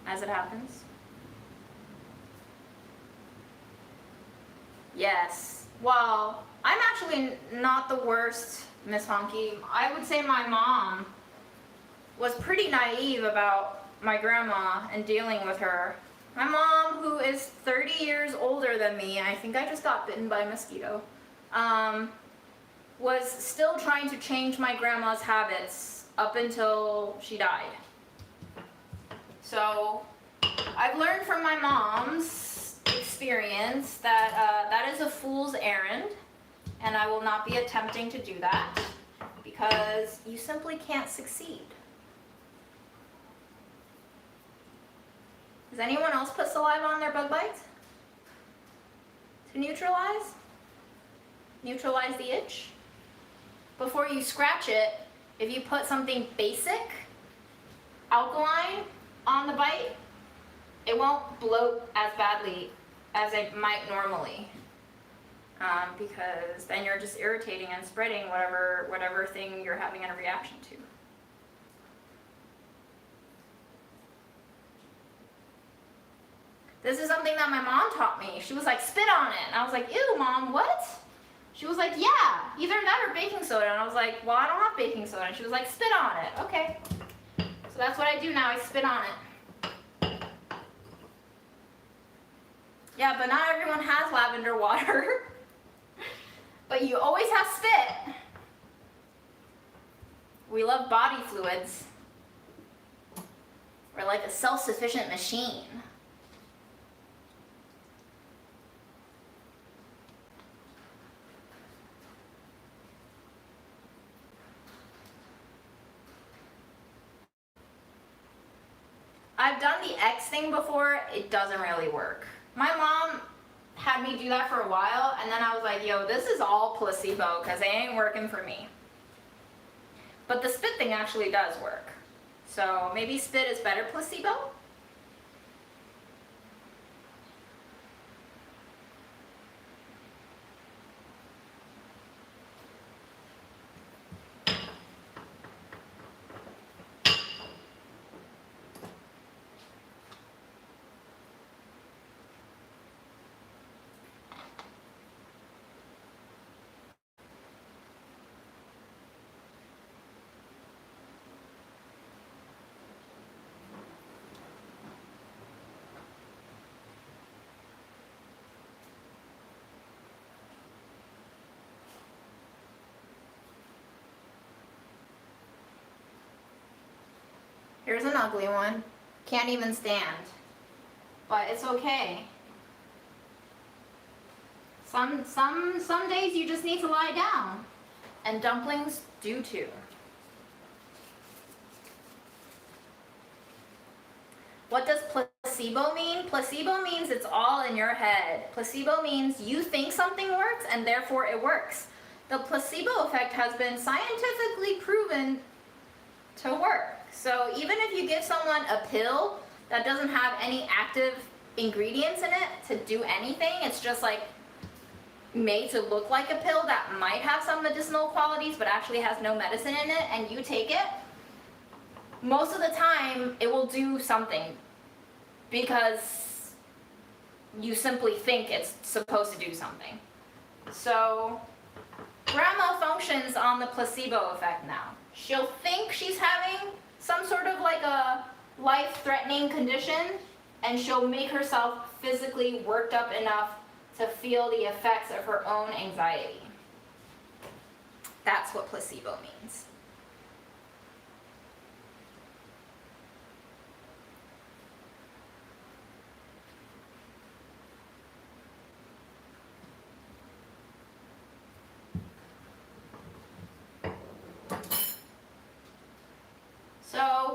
as it happens. Yes. Well, I'm actually not the worst, Miss Honky. I would say my mom was pretty naive about my grandma and dealing with her. My mom, who is 30 years older than me, and I think I just got bitten by a mosquito, was still trying to change my grandma's habits up until she died. So I've learned from my mom's experience that that is a fool's errand, and I will not be attempting to do that because you simply can't succeed. Does anyone else put saliva on their bug bites? To neutralize? Neutralize the itch? Before you scratch it, if you put something basic, alkaline, on the bite, it won't bloat as badly as it might normally. Because then you're just irritating and spreading whatever thing you're having a reaction to. This is something that my mom taught me. She was like, spit on it. And I was like, ew, Mom, what? She was like, yeah, either that or baking soda. And I was like, well, I don't have baking soda. And she was like, spit on it. Okay. So that's what I do now. I spit on it. Yeah, but not everyone has lavender water. But you always have spit. We love body fluids. We're like a self-sufficient machine. I've done the X thing before. It doesn't really work. My mom had me do that for a while, and then I was like, yo, this is all placebo because it ain't working for me. But the spit thing actually does work. So maybe spit is better placebo? Here's an ugly one. Can't even stand. But it's okay. Some days you just need to lie down. And dumplings do too. What does placebo mean? Placebo means it's all in your head. Placebo means you think something works and therefore it works. The placebo effect has been scientifically proven to work. So even if you give someone a pill that doesn't have any active ingredients in it to do anything, it's just like made to look like a pill that might have some medicinal qualities but actually has no medicine in it, and you take it, most of the time it will do something because you simply think it's supposed to do something. So grandma functions on the placebo effect now. She'll think she's having some sort of like a life-threatening condition, and she'll make herself physically worked up enough to feel the effects of her own anxiety. That's what placebo means.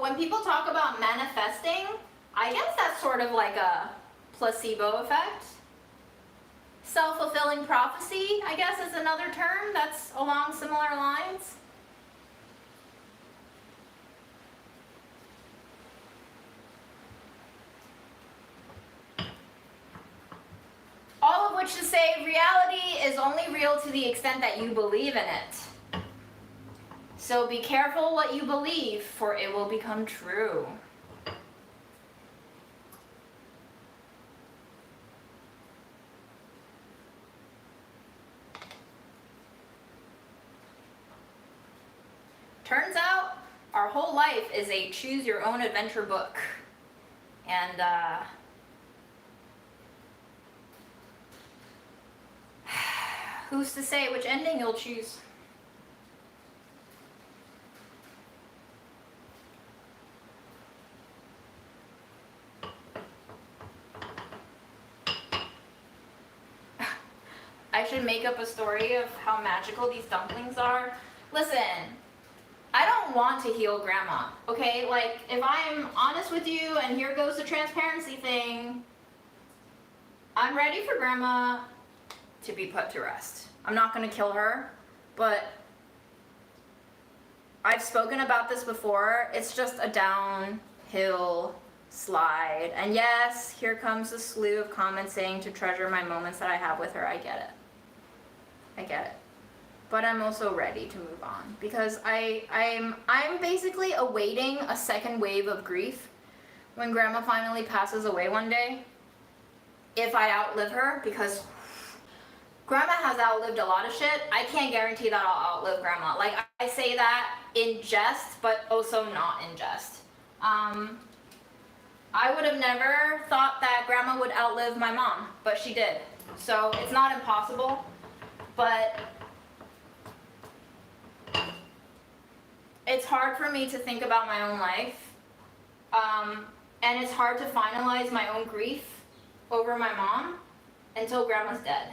when people talk about manifesting, I guess that's sort of like a placebo effect. Self-fulfilling prophecy, I guess, is another term that's along similar lines. All of which to say, reality is only real to the extent that you believe in it. So be careful what you believe, for it will become true. Turns out, our whole life is a choose your own adventure book. And who's to say which ending you'll choose? I should make up a story of how magical these dumplings are. Listen, I don't want to heal grandma, okay? Like, if I'm honest with you, and here goes the transparency thing, I'm ready for grandma to be put to rest. I'm not gonna kill her, but I've spoken about this before. It's just a downhill slide. And yes, here comes a slew of comments saying to treasure my moments that I have with her. I get it. I get it. But I'm also ready to move on because I'm basically awaiting a second wave of grief when grandma finally passes away one day. If I outlive her, because grandma has outlived a lot of shit. I can't guarantee that I'll outlive grandma. Like, I say that in jest, but also not in jest. I would have never thought that grandma would outlive my mom, but she did. So it's not impossible, but it's hard for me to think about my own life. And it's hard to finalize my own grief over my mom until grandma's dead.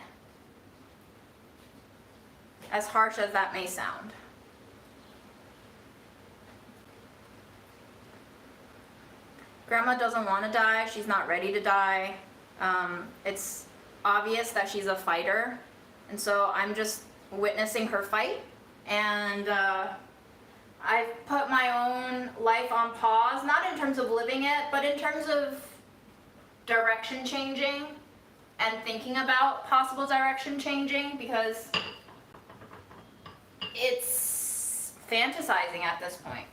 As harsh as that may sound. Grandma doesn't want to die. She's not ready to die. It's obvious that she's a fighter. And so I'm just witnessing her fight. And I've put my own life on pause, not in terms of living it, but in terms of direction changing and thinking about possible direction changing, because it's fantasizing at this point.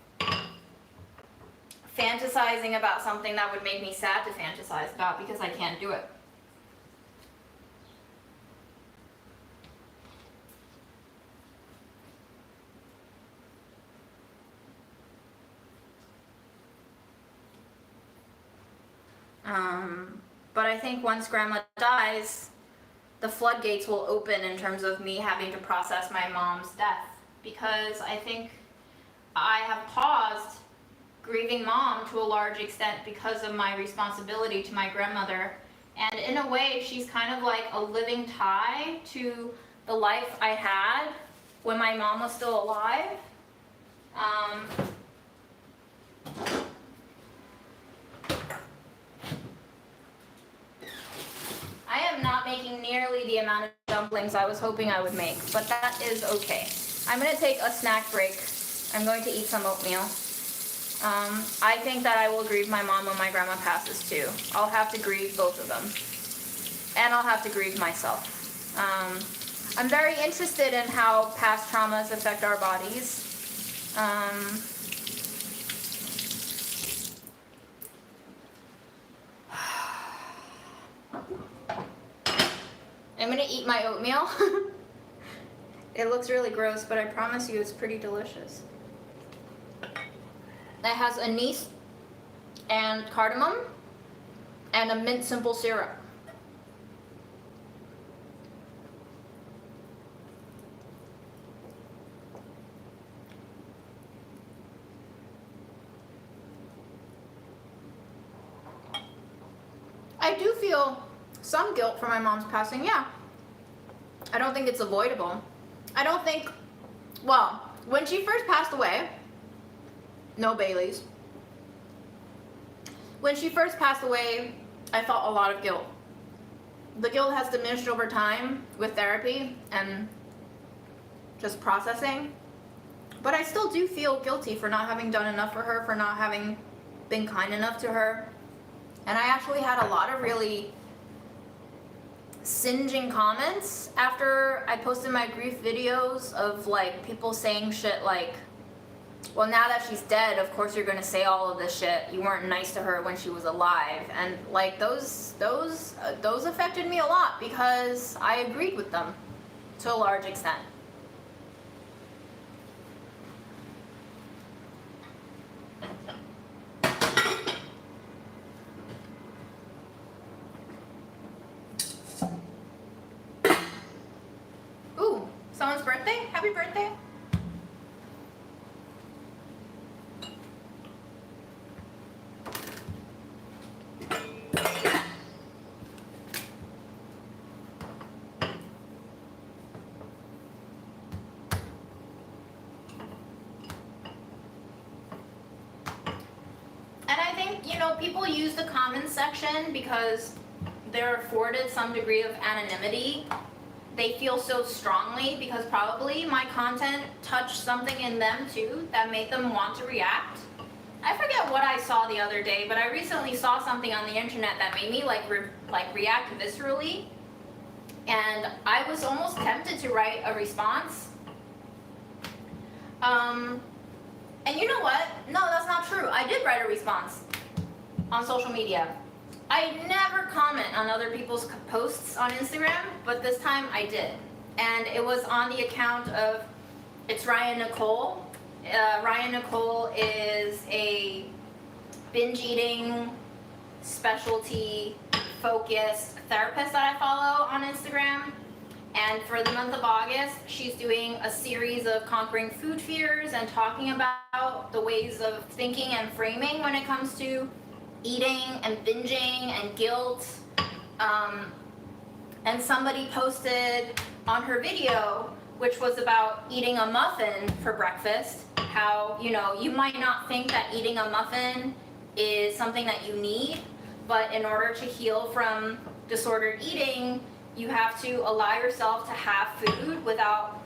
Fantasizing about something that would make me sad to fantasize about because I can't do it. But I think once grandma dies, the floodgates will open in terms of me having to process my mom's death, because I think I have paused grieving mom to a large extent because of my responsibility to my grandmother. And in a way, she's kind of like a living tie to the life I had when my mom was still alive. I am not making nearly the amount of dumplings I was hoping I would make, but that is okay. I'm going to take a snack break. I'm going to eat some oatmeal. I think that I will grieve my mom when my grandma passes too. I'll have to grieve both of them. And I'll have to grieve myself. I'm very interested in how past traumas affect our bodies. I'm gonna eat my oatmeal. It looks really gross, but I promise you it's pretty delicious. It has anise and cardamom and a mint simple syrup. I do feel some guilt for my mom's passing, yeah. I don't think it's avoidable. I don't think, well, when she first passed away, no Baileys, When she first passed away, I felt a lot of guilt. The guilt has diminished over time with therapy and just processing. But I still do feel guilty for not having done enough for her, for not having been kind enough to her. And I actually had a lot of really singeing comments after I posted my grief videos of like people saying shit like, well, now that she's dead, of course you're gonna say all of this shit. You weren't nice to her when she was alive, and like those affected me a lot because I agreed with them to a large extent. Ooh, someone's birthday? Happy birthday. People use the comments section because they're afforded some degree of anonymity. They feel so strongly because probably my content touched something in them too that made them want to react. I forget what I saw the other day, but I recently saw something on the internet that made me react viscerally, and I was almost tempted to write a response. And you know what? No, that's not true. I did write a response on social media. I never comment on other people's posts on Instagram, but this time I did. And it was on the account of, it's Ryan Nicole. Ryan Nicole is a binge eating, specialty focused therapist that I follow on Instagram. And for the month of August, she's doing a series of conquering food fears and talking about the ways of thinking and framing when it comes to eating and binging and guilt. And somebody posted on her video, which was about eating a muffin for breakfast, how, you might not think that eating a muffin is something that you need, but in order to heal from disordered eating, you have to allow yourself to have food without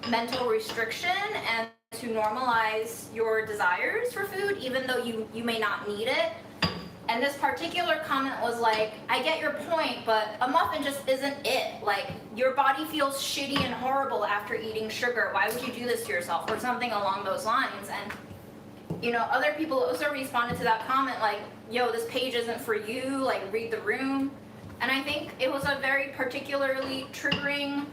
mental restriction and to normalize your desires for food, even though you may not need it. And this particular comment was like, I get your point, but a muffin just isn't it. Like, your body feels shitty and horrible after eating sugar. Why would you do this to yourself? Or something along those lines. And, other people also responded to that comment like, yo, this page isn't for you, like, read the room. And I think it was a very particularly triggering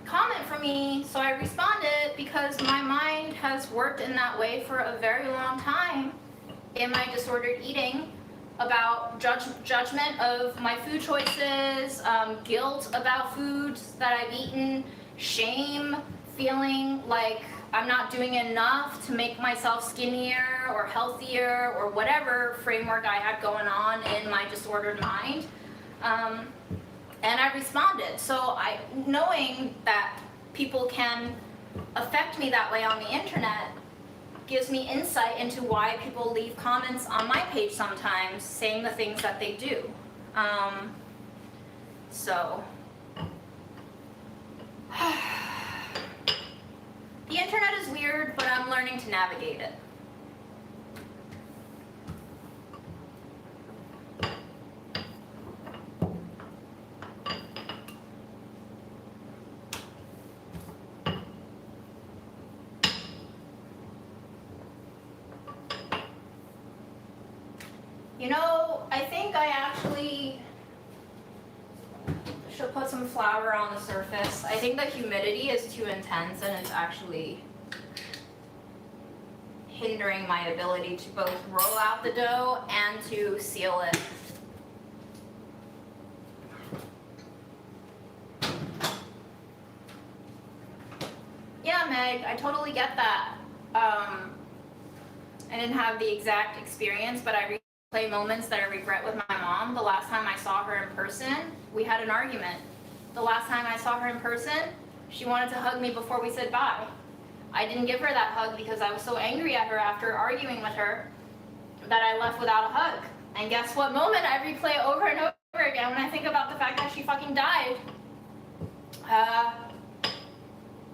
comment for me, so I responded because my mind has worked in that way for a very long time in my disordered eating, about judgment of my food choices, guilt about foods that I've eaten, shame, feeling like I'm not doing enough to make myself skinnier or healthier or whatever framework I had going on in my disordered mind. And I responded. So knowing that people can affect me that way on the internet gives me insight into why people leave comments on my page sometimes saying the things that they do. So the internet is weird, but I'm learning to navigate it. I think I actually should put some flour on the surface. I think the humidity is too intense and it's actually hindering my ability to both roll out the dough and to seal it. Yeah, Meg, I totally get that. I didn't have the exact experience, but I replay moments that I regret with my mom. The last time I saw her in person, we had an argument. The last time I saw her in person, she wanted to hug me before we said bye. I didn't give her that hug because I was so angry at her after arguing with her that I left without a hug. And guess what moment I replay over and over again when I think about the fact that she fucking died?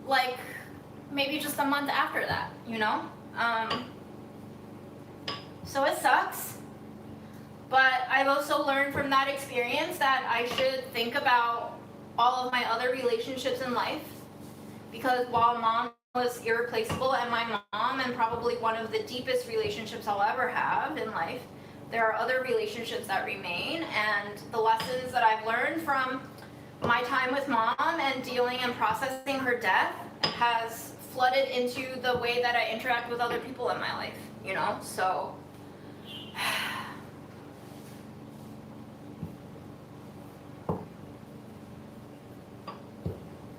Like, maybe just a month after that, you know? So it sucks. But I've also learned from that experience that I should think about all of my other relationships in life. Because while mom was irreplaceable and my mom and probably one of the deepest relationships I'll ever have in life, there are other relationships that remain, and the lessons that I've learned from my time with mom and dealing and processing her death has flooded into the way that I interact with other people in my life, you know? So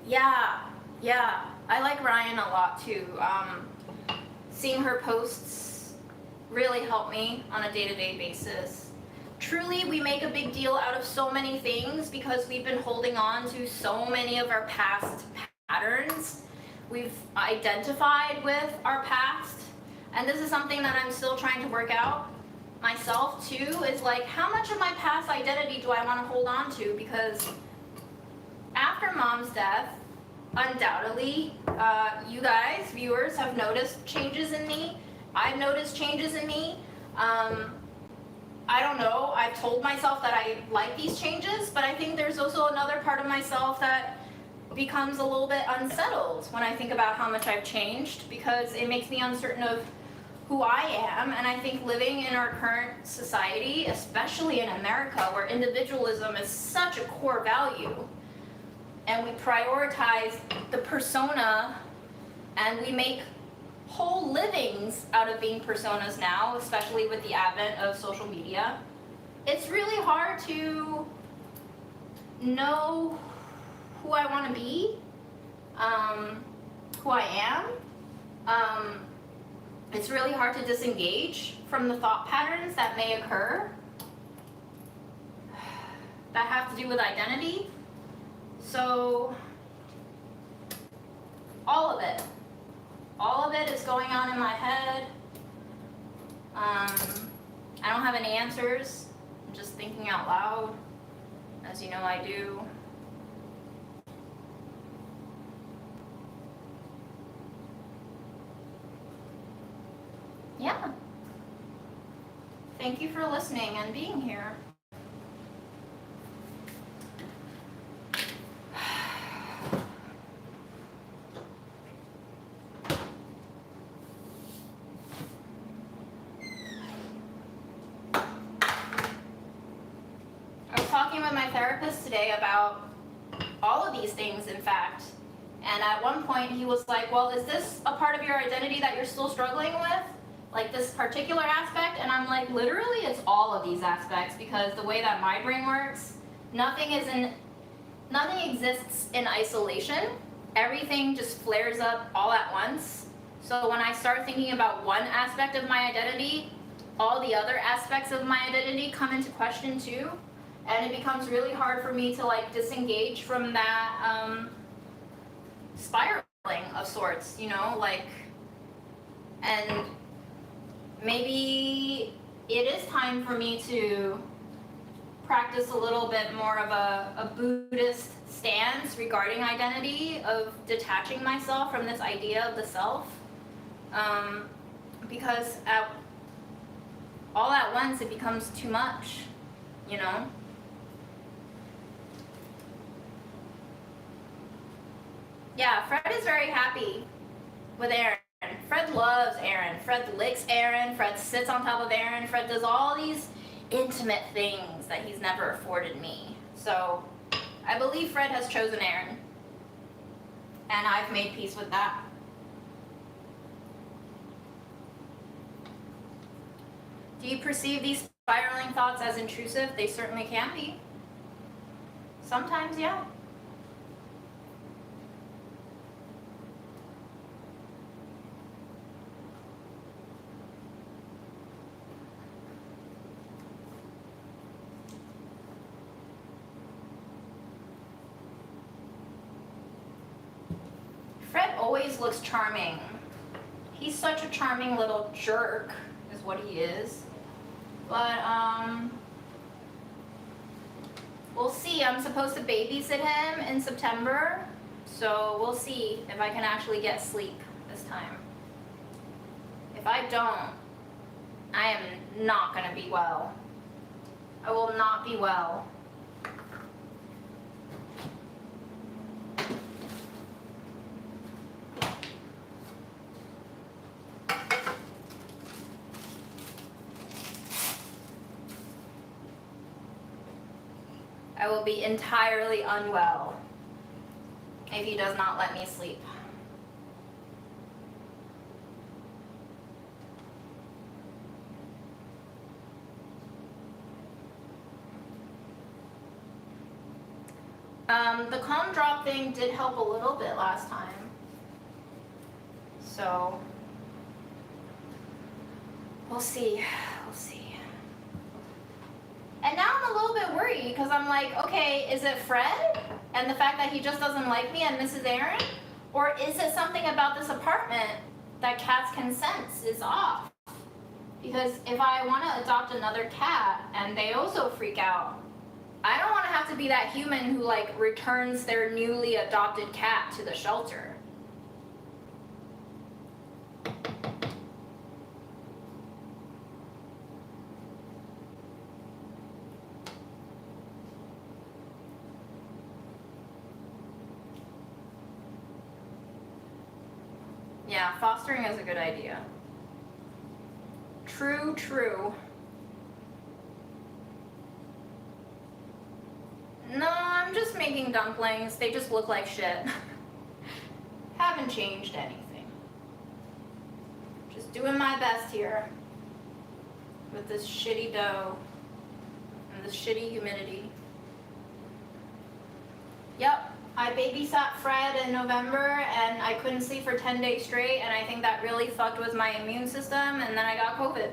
yeah, I like Ryan a lot too. Seeing her posts really help me on a day-to-day basis. Truly, we make a big deal out of so many things because we've been holding on to so many of our past patterns. We've identified with our past, and this is something that I'm still trying to work out myself too, is like, how much of my past identity do I want to hold on to? Because after mom's death, undoubtedly, you guys, viewers, have noticed changes in me. I've noticed changes in me. I don't know, I've told myself that I like these changes, but I think there's also another part of myself that becomes a little bit unsettled when I think about how much I've changed, because it makes me uncertain of who I am. And I think living in our current society, especially in America, where individualism is such a core value, and we prioritize the persona, and we make whole livings out of being personas now, especially with the advent of social media, it's really hard to know who I want to be, who I am. It's really hard to disengage from the thought patterns that may occur that have to do with identity. So all of it is going on in my head. I don't have any answers. I'm just thinking out loud, as you know I do. Yeah. Thank you for listening and being here. With my therapist today about all of these things, in fact, and at one point he was like, well, is this a part of your identity that you're still struggling with, like this particular aspect? And I'm like, literally it's all of these aspects, because the way that my brain works, nothing exists in isolation. Everything just flares up all at once. So when I start thinking about one aspect of my identity, all the other aspects of my identity come into question too. And it becomes really hard for me to like disengage from that spiraling of sorts, you know, like, and maybe it is time for me to practice a little bit more of a Buddhist stance regarding identity, of detaching myself from this idea of the self, because all at once it becomes too much, you know? Yeah, Fred is very happy with Aaron. Fred loves Aaron. Fred licks Aaron. Fred sits on top of Aaron. Fred does all these intimate things that he's never afforded me. So I believe Fred has chosen Aaron. And I've made peace with that. Do you perceive these spiraling thoughts as intrusive? They certainly can be. Sometimes, yeah. Fred always looks charming. He's such a charming little jerk, is what he is. I'm supposed to babysit him in September, so we'll see if I can actually get sleep this time. If I don't, I am not gonna be well. I will not be well. I will be entirely unwell if he does not let me sleep. The calm drop thing did help a little bit last time. So, we'll see. We'll see. And now I'm a little bit worried because I'm like, okay, is it Fred and the fact that he just doesn't like me and Mrs. Aaron? Or is it something about this apartment that cats can sense is off? Because if I want to adopt another cat and they also freak out, I don't want to have to be that human who like returns their newly adopted cat to the shelter. Yeah, fostering is a good idea. True, true. No, I'm just making dumplings. They just look like shit. Haven't changed anything. Just doing my best here with this shitty dough and this shitty humidity. Yep, I babysat Fred in November and I couldn't sleep for 10 days straight, and I think that really fucked with my immune system, and then I got COVID.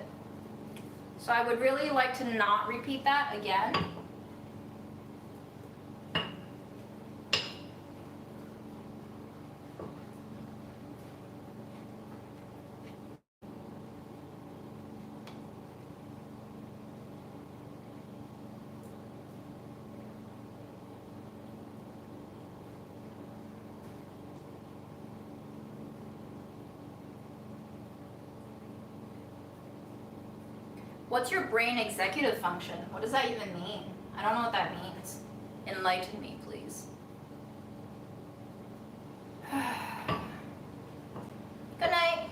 So I would really like to not repeat that again. What's your brain executive function? What does that even mean? I don't know what that means. Enlighten me, please. Good night.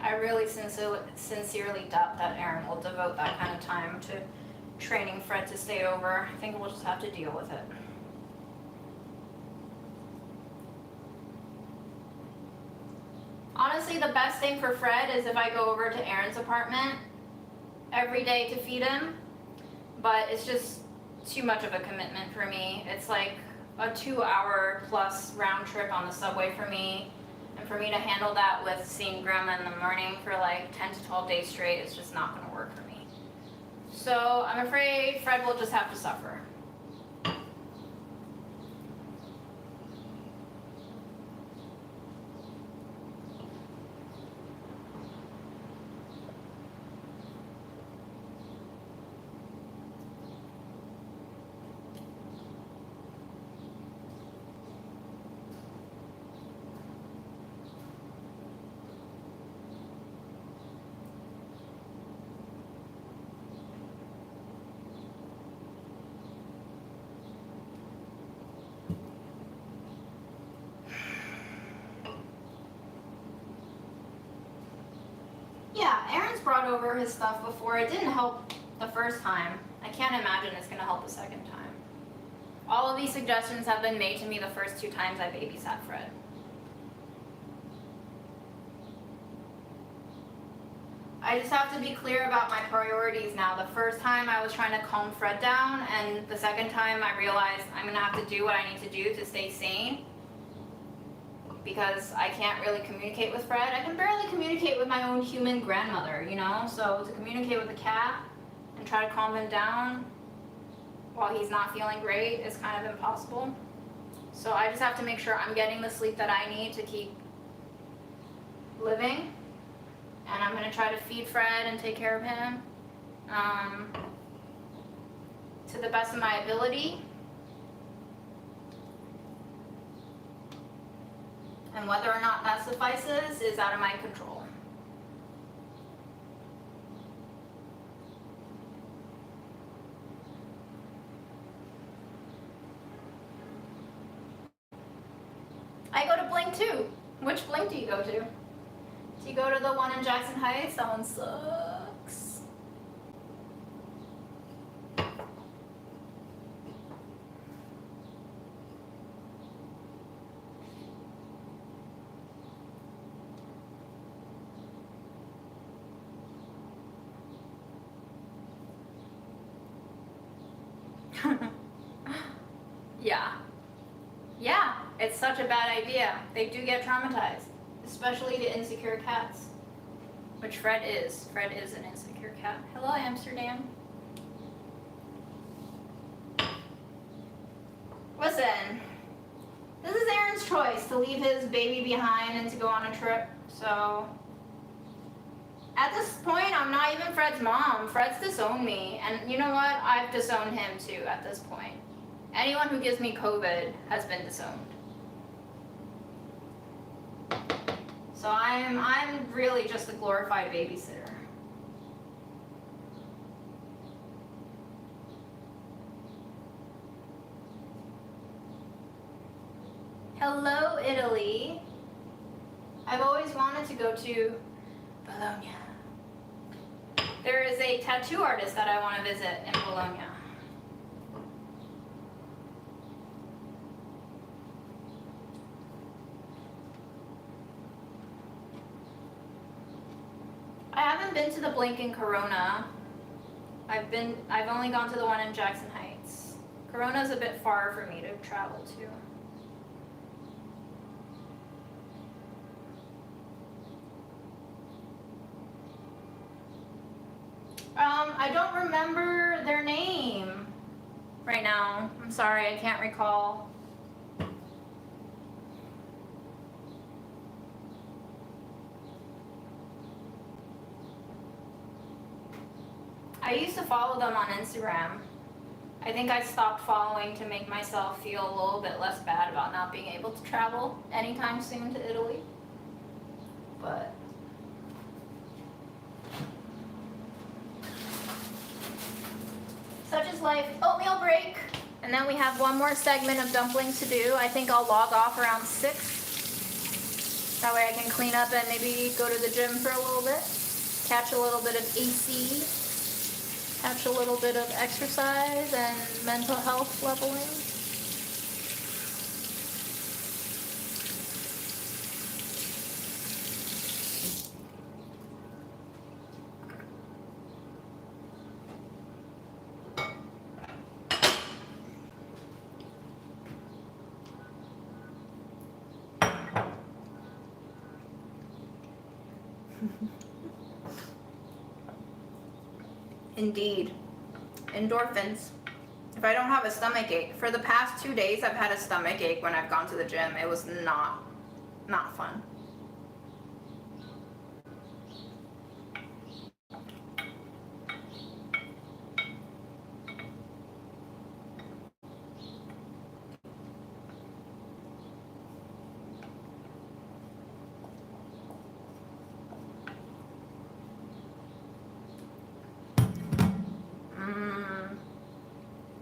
I really sincerely doubt that Aaron will devote that kind of time to training Fred to stay over. I think we'll just have to deal with it. Honestly, the best thing for Fred is if I go over to Aaron's apartment every day to feed him, but it's just too much of a commitment for me. It's like a 2-hour plus round trip on the subway for me. And for me to handle that with seeing grandma in the morning for like 10 to 12 days straight, it's just not gonna work for me. So I'm afraid Fred will just have to suffer. Yeah, Aaron's brought over his stuff before. It didn't help the first time. I can't imagine it's gonna help the second time. All of these suggestions have been made to me the first 2 times I babysat Fred. I just have to be clear about my priorities now. The first time I was trying to calm Fred down, and the second time I realized I'm gonna have to do what I need to do to stay sane. Because I can't really communicate with Fred. I can barely communicate with my own human grandmother, you know? So to communicate with a cat and try to calm him down while he's not feeling great is kind of impossible. So I just have to make sure I'm getting the sleep that I need to keep living. And I'm gonna try to feed Fred and take care of him to the best of my ability. And whether or not that suffices is out of my control. I go to Blink too. Which Blink do you go to? Do you go to the one in Jackson Heights? That one sucks. Yeah. Yeah, it's such a bad idea. They do get traumatized, especially the insecure cats, which Fred is. Fred is an insecure cat. Hello, Amsterdam. Listen, this is Aaron's choice to leave his baby behind and to go on a trip, so at this point, I'm not even Fred's mom. Fred's disowned me, and you know what? I've disowned him too at this point. Anyone who gives me COVID has been disowned. So I'm really just a glorified babysitter. Hello, Italy. I've always wanted to go to Bologna. There is a tattoo artist that I want to visit in Bologna. I haven't been to the Blink in Corona. I've only gone to the one in Jackson Heights. Corona's a bit far for me to travel to. I don't remember their name right now. I'm sorry, I can't recall. I used to follow them on Instagram. I think I stopped following to make myself feel a little bit less bad about not being able to travel anytime soon to Italy. But such is life. Oatmeal break. And then we have one more segment of dumplings to do. I think I'll log off around 6. That way I can clean up and maybe go to the gym for a little bit. Catch a little bit of AC. Catch a little bit of exercise and mental health leveling. Indeed. Endorphins. If I don't have a stomach ache, for the past 2 days I've had a stomach ache when I've gone to the gym. It was not fun.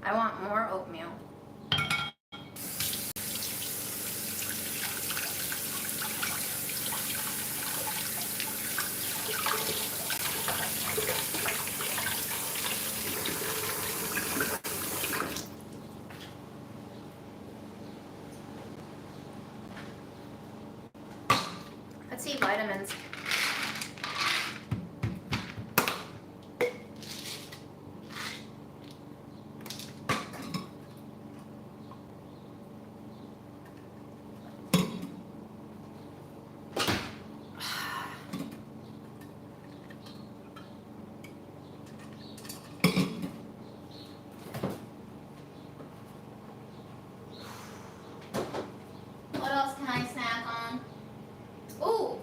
I want more oatmeal. Let's see vitamins. What else can I snack on? Ooh.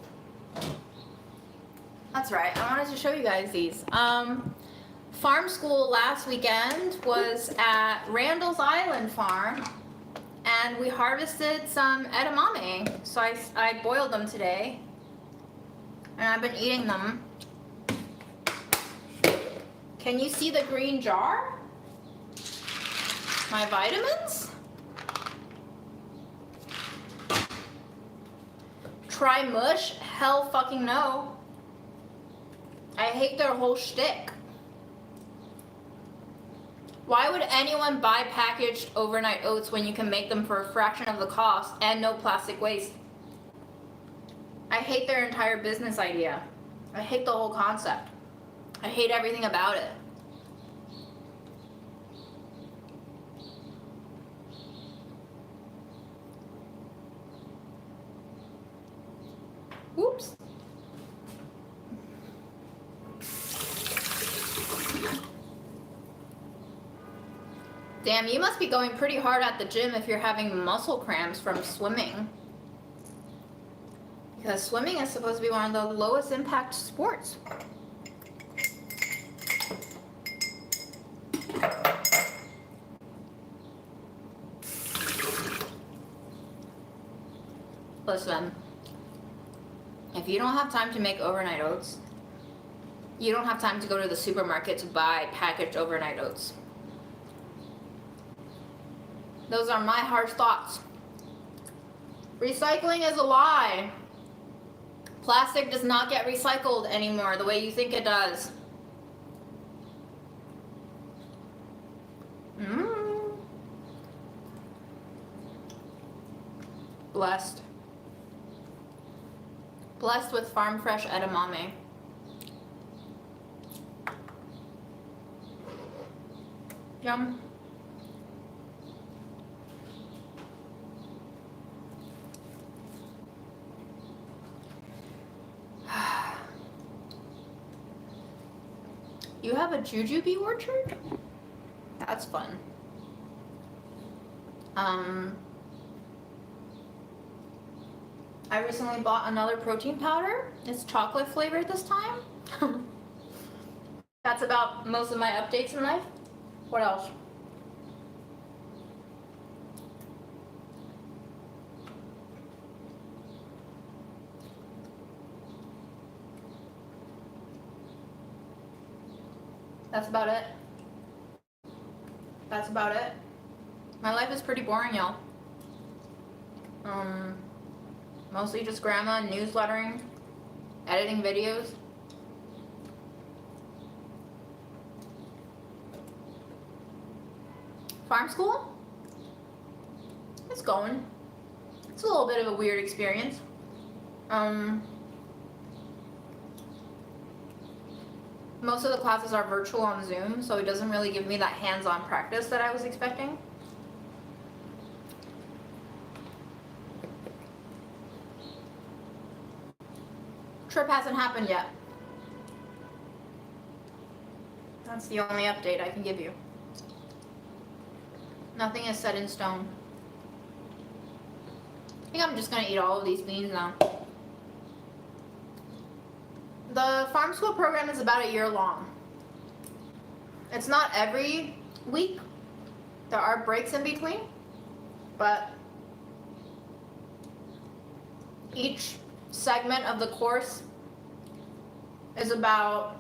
That's right. I wanted to show you guys these. Farm school last weekend was at Randall's Island Farm, and we harvested some edamame. So I boiled them today, and I've been eating them. Can you see the green jar? My vitamins? Try mush? Hell fucking no. I hate their whole shtick. Why would anyone buy packaged overnight oats when you can make them for a fraction of the cost and no plastic waste? I hate their entire business idea. I hate the whole concept. I hate everything about it. Whoops. Damn, you must be going pretty hard at the gym if you're having muscle cramps from swimming. Because swimming is supposed to be one of the lowest impact sports. Listen, if you don't have time to make overnight oats, you don't have time to go to the supermarket to buy packaged overnight oats. Those are my harsh thoughts. Recycling is a lie. Plastic does not get recycled anymore the way you think it does. Blessed. Blessed with farm fresh edamame. Yum. You have a jujube orchard? That's fun. I recently bought another protein powder. It's chocolate flavored this time. That's about most of my updates in life. What else? That's about it. That's about it. My life is pretty boring, y'all. Mostly just grandma, newslettering, editing videos. Farm school? It's going. It's a little bit of a weird experience. Most of the classes are virtual on Zoom, so it doesn't really give me that hands-on practice that I was expecting. Trip hasn't happened yet. That's the only update I can give you. Nothing is set in stone. I think I'm just gonna eat all of these beans now. The farm school program is about a year long. It's not every week. There are breaks in between, but each segment of the course is about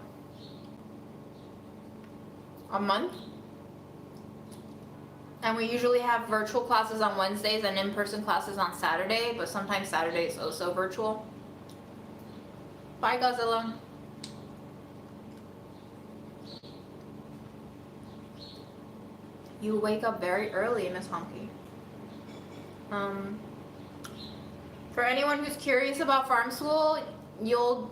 a month. And we usually have virtual classes on Wednesdays and in-person classes on Saturday, but sometimes Saturday is also virtual. Bye, Godzilla. You wake up very early, Miss Honky. For anyone who's curious about farm school, you'll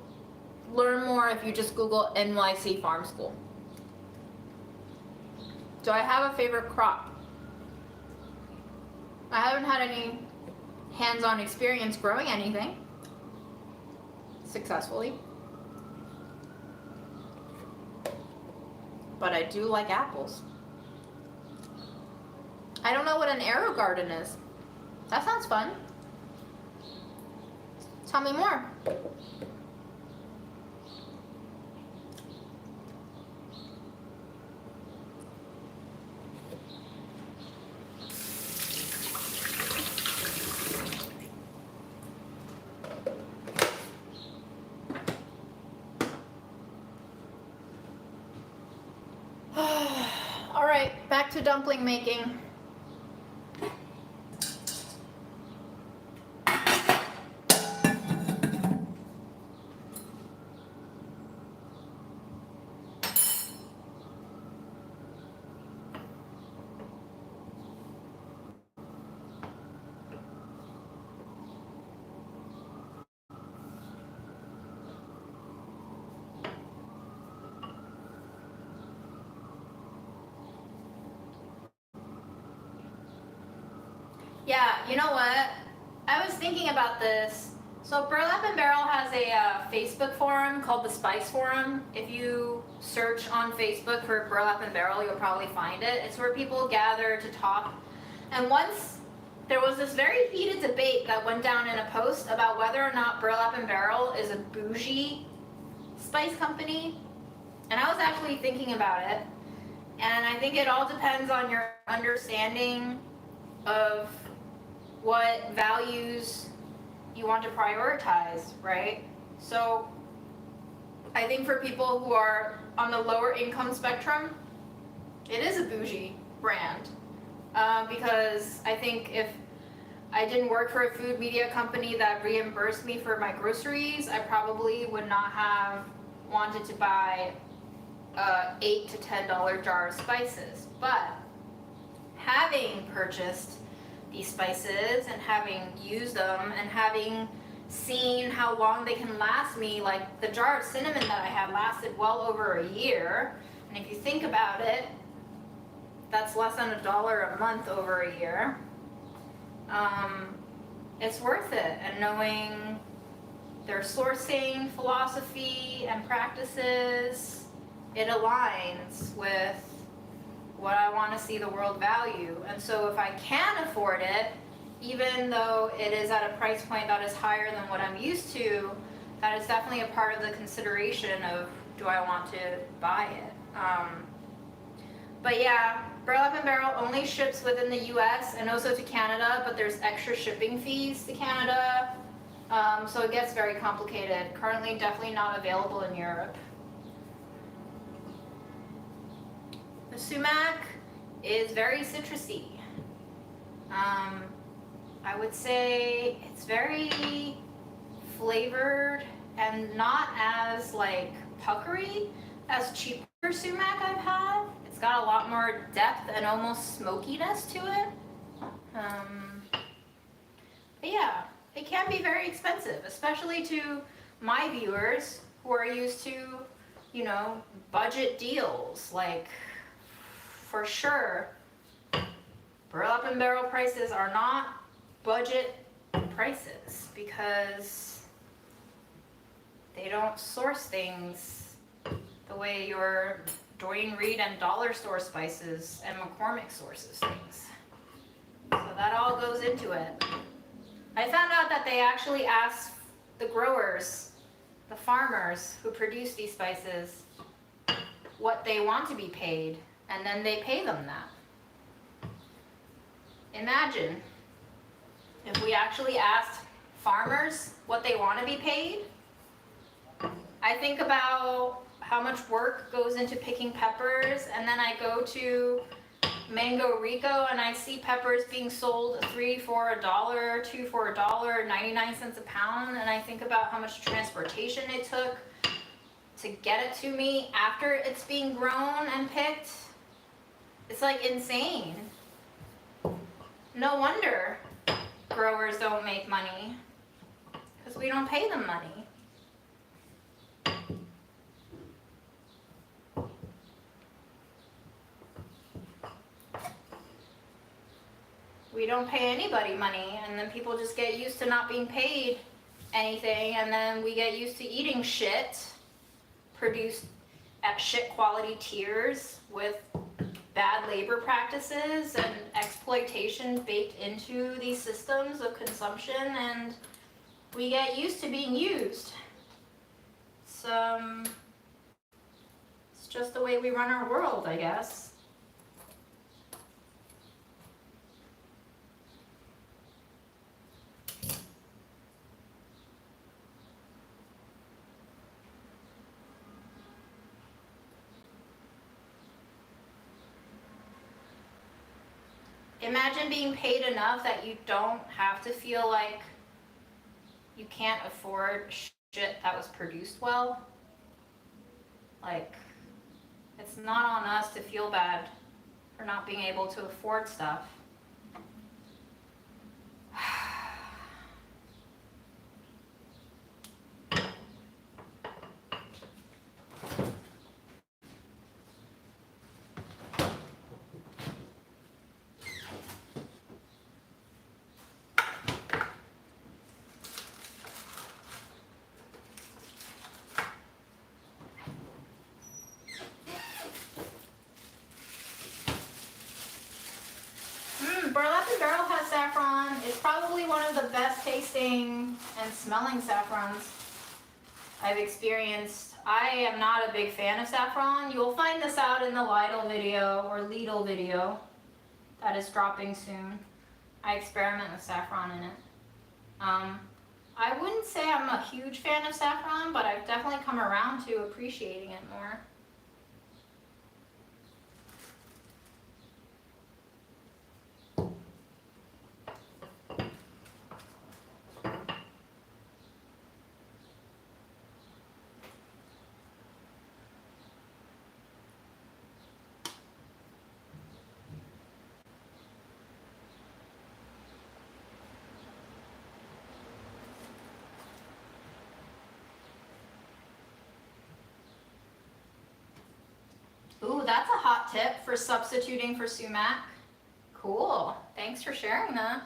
learn more if you just Google NYC Farm School. Do I have a favorite crop? I haven't had any hands-on experience growing anything successfully, but I do like apples. I don't know what an arrow garden is. That sounds fun. Tell me more. All right, back to dumpling making. Yeah, you know what? I was thinking about this. So Burlap and Barrel has a Facebook forum called the Spice Forum. If you search on Facebook for Burlap and Barrel, you'll probably find it. It's where people gather to talk. And once there was this very heated debate that went down in a post about whether or not Burlap and Barrel is a bougie spice company. And I was actually thinking about it. And I think it all depends on your understanding of what values you want to prioritize, right? So I think for people who are on the lower income spectrum, it is a bougie brand. Because I think if I didn't work for a food media company that reimbursed me for my groceries, I probably would not have wanted to buy $8 to $10 jar of spices. But having purchased these spices and having used them and having seen how long they can last me, like the jar of cinnamon that I had lasted well over a year. And if you think about it, that's less than $1 a month over a year. It's worth it. And knowing their sourcing philosophy and practices, it aligns with what I want to see the world value. And so if I can afford it, even though it is at a price point that is higher than what I'm used to, that is definitely a part of the consideration of, do I want to buy it? But yeah, Burlap and Barrel only ships within the US and also to Canada, but there's extra shipping fees to Canada. So it gets very complicated. Currently definitely not available in Europe. The sumac is very citrusy. I would say it's very flavored and not as like puckery as cheaper sumac I've had. It's got a lot more depth and almost smokiness to it. But yeah, it can be very expensive, especially to my viewers who are used to, you know, budget deals. Like, for sure, Burlap and Barrel prices are not budget prices because they don't source things the way your Joy Reed and dollar store spices and McCormick sources things. So that all goes into it. I found out that they actually ask the growers, the farmers who produce these spices, what they want to be paid, and then they pay them that. Imagine if we actually asked farmers what they want to be paid. I think about how much work goes into picking peppers, and then I go to Mango Rico and I see peppers being sold 3 for $1, 2 for $1, 99 cents a pound, and I think about how much transportation it took to get it to me after it's being grown and picked. It's like insane. No wonder growers don't make money, because we don't pay them money. We don't pay anybody money, and then people just get used to not being paid anything, and then we get used to eating shit produced at shit quality tiers with bad labor practices and exploitation baked into these systems of consumption, and we get used to being used. It's just the way we run our world, I guess. Imagine being paid enough that you don't have to feel like you can't afford shit that was produced well. Like, it's not on us to feel bad for not being able to afford stuff. Burlap and Barrel has saffron. It's probably one of the best tasting and smelling saffrons I've experienced. I am not a big fan of saffron. You'll find this out in the Lidl video or Lidl video that is dropping soon. I experiment with saffron in it. I wouldn't say I'm a huge fan of saffron, but I've definitely come around to appreciating it more. Ooh, that's a hot tip for substituting for sumac. Cool. Thanks for sharing that.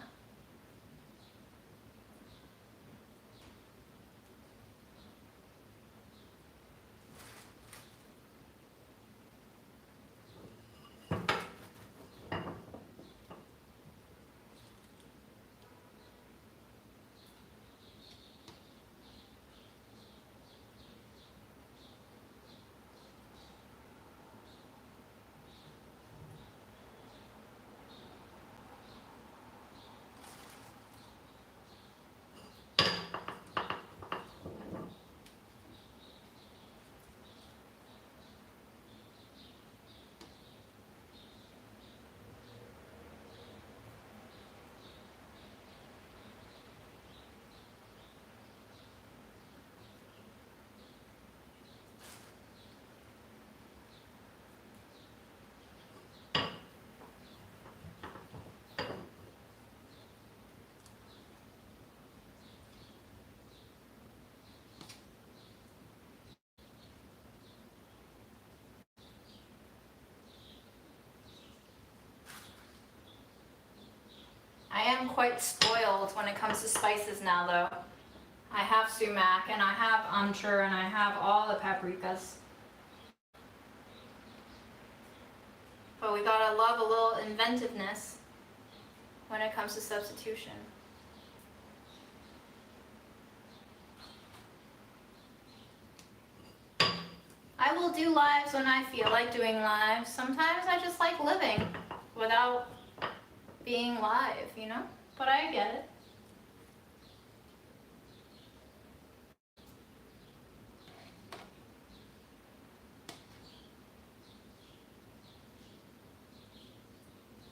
I am quite spoiled when it comes to spices now, though. I have sumac, and I have anchur, and I have all the paprikas. But we gotta love a little inventiveness when it comes to substitution. I will do lives when I feel like doing lives. Sometimes I just like living without being live, you know? But I get it.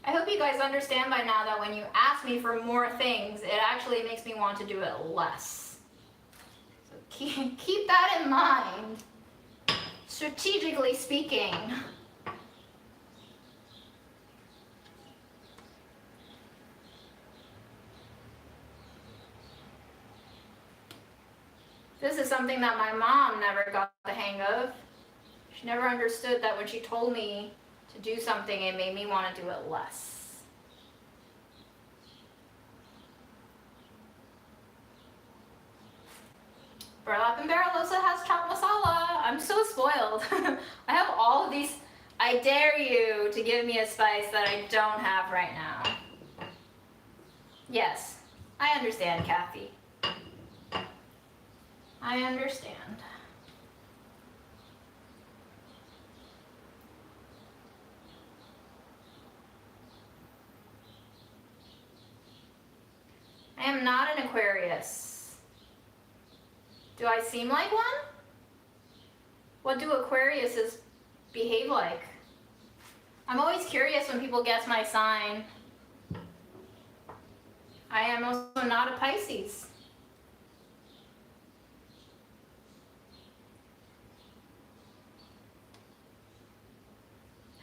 I hope you guys understand by now that when you ask me for more things, it actually makes me want to do it less. So keep that in mind, strategically speaking. This is something that my mom never got the hang of. She never understood that when she told me to do something, it made me want to do it less. Burlap and Barrel also has chopped masala. I'm so spoiled. I have all of these. I dare you to give me a spice that I don't have right now. Yes, I understand, Kathy. I understand. I am not an Aquarius. Do I seem like one? What do Aquariuses behave like? I'm always curious when people guess my sign. I am also not a Pisces.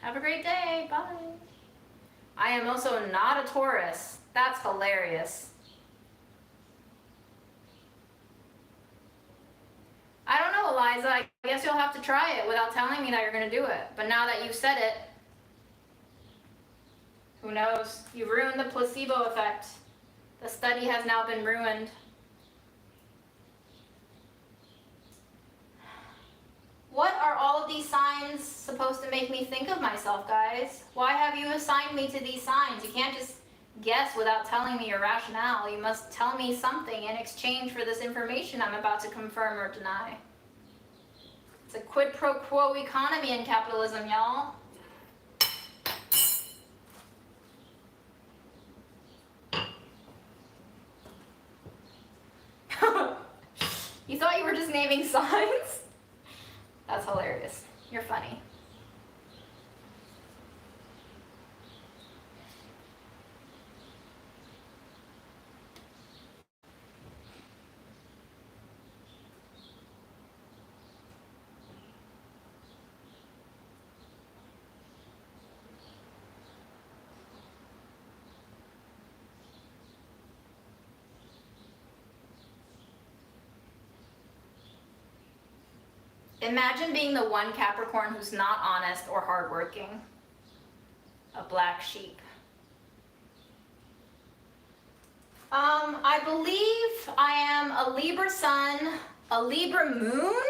Have a great day. Bye. I am also not a Taurus. That's hilarious. I don't know, Eliza. I guess you'll have to try it without telling me that you're going to do it. But now that you've said it, who knows? You've ruined the placebo effect. The study has now been ruined. What are all of these signs supposed to make me think of myself, guys? Why have you assigned me to these signs? You can't just guess without telling me your rationale. You must tell me something in exchange for this information I'm about to confirm or deny. It's a quid pro quo economy in capitalism, y'all. You thought you were just naming signs? That's hilarious. You're funny. Imagine being the one Capricorn who's not honest or hardworking. A black sheep. I believe I am a Libra sun, a Libra moon,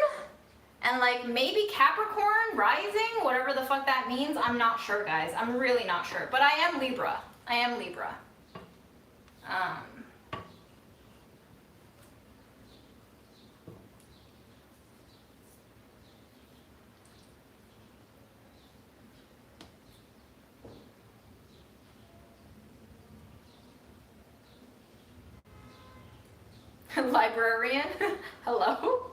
and like maybe Capricorn rising, whatever the fuck that means. I'm not sure, guys. I'm really not sure. But I am Libra. I am Libra. Librarian? Hello?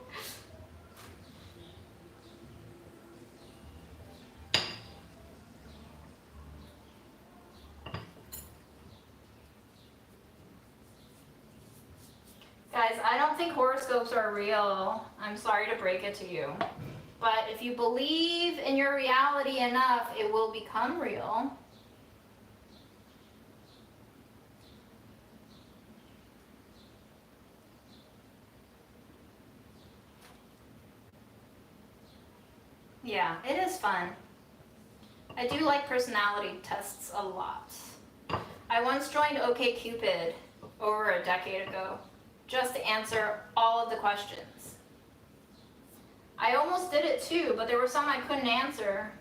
Guys, I don't think horoscopes are real. I'm sorry to break it to you. But if you believe in your reality enough, it will become real. Yeah, it is fun. I do like personality tests a lot. I once joined OkCupid over a decade ago just to answer all of the questions. I almost did it too, but there were some I couldn't answer.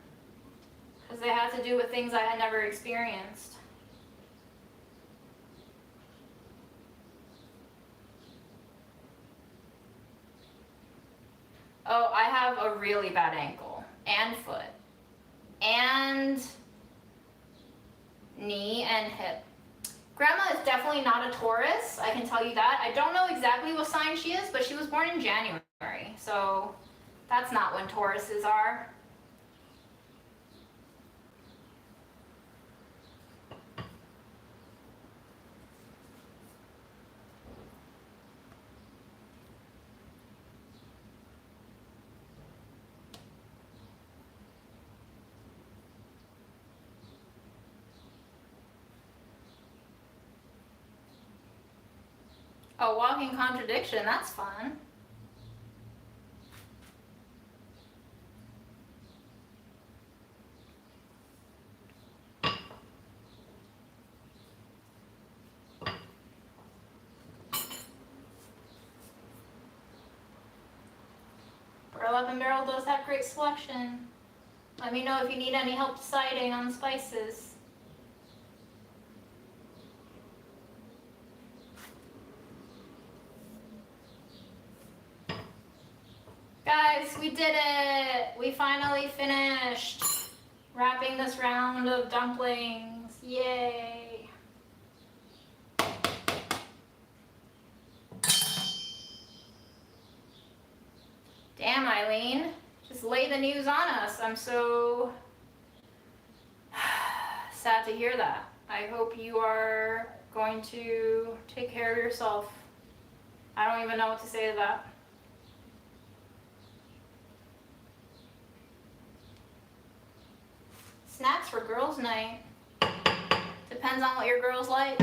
because they had to do with things I had never experienced. Oh, I have a really bad ankle and foot and knee and hip. Grandma is definitely not a Taurus, I can tell you that. I don't know exactly what sign she is, but she was born in January, so that's not when Tauruses are. A walking contradiction, that's fun. Burl Up and Barrel does have great selection. Let me know if you need any help deciding on spices. Guys, we did it! We finally finished wrapping this round of dumplings. Yay! Damn, Eileen. Just lay the news on us. I'm so sad to hear that. I hope you are going to take care of yourself. I don't even know what to say to that. Snacks for girls' night. Depends on what your girls like.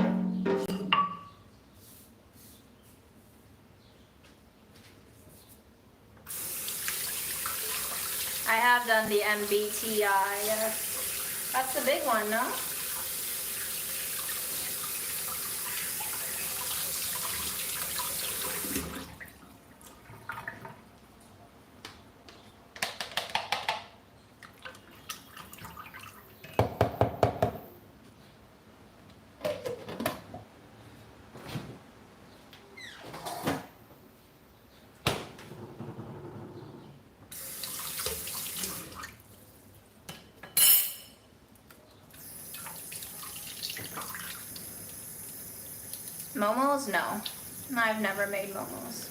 I have done the MBTI, yes. That's the big one, no? Momos? No. I've never made momos.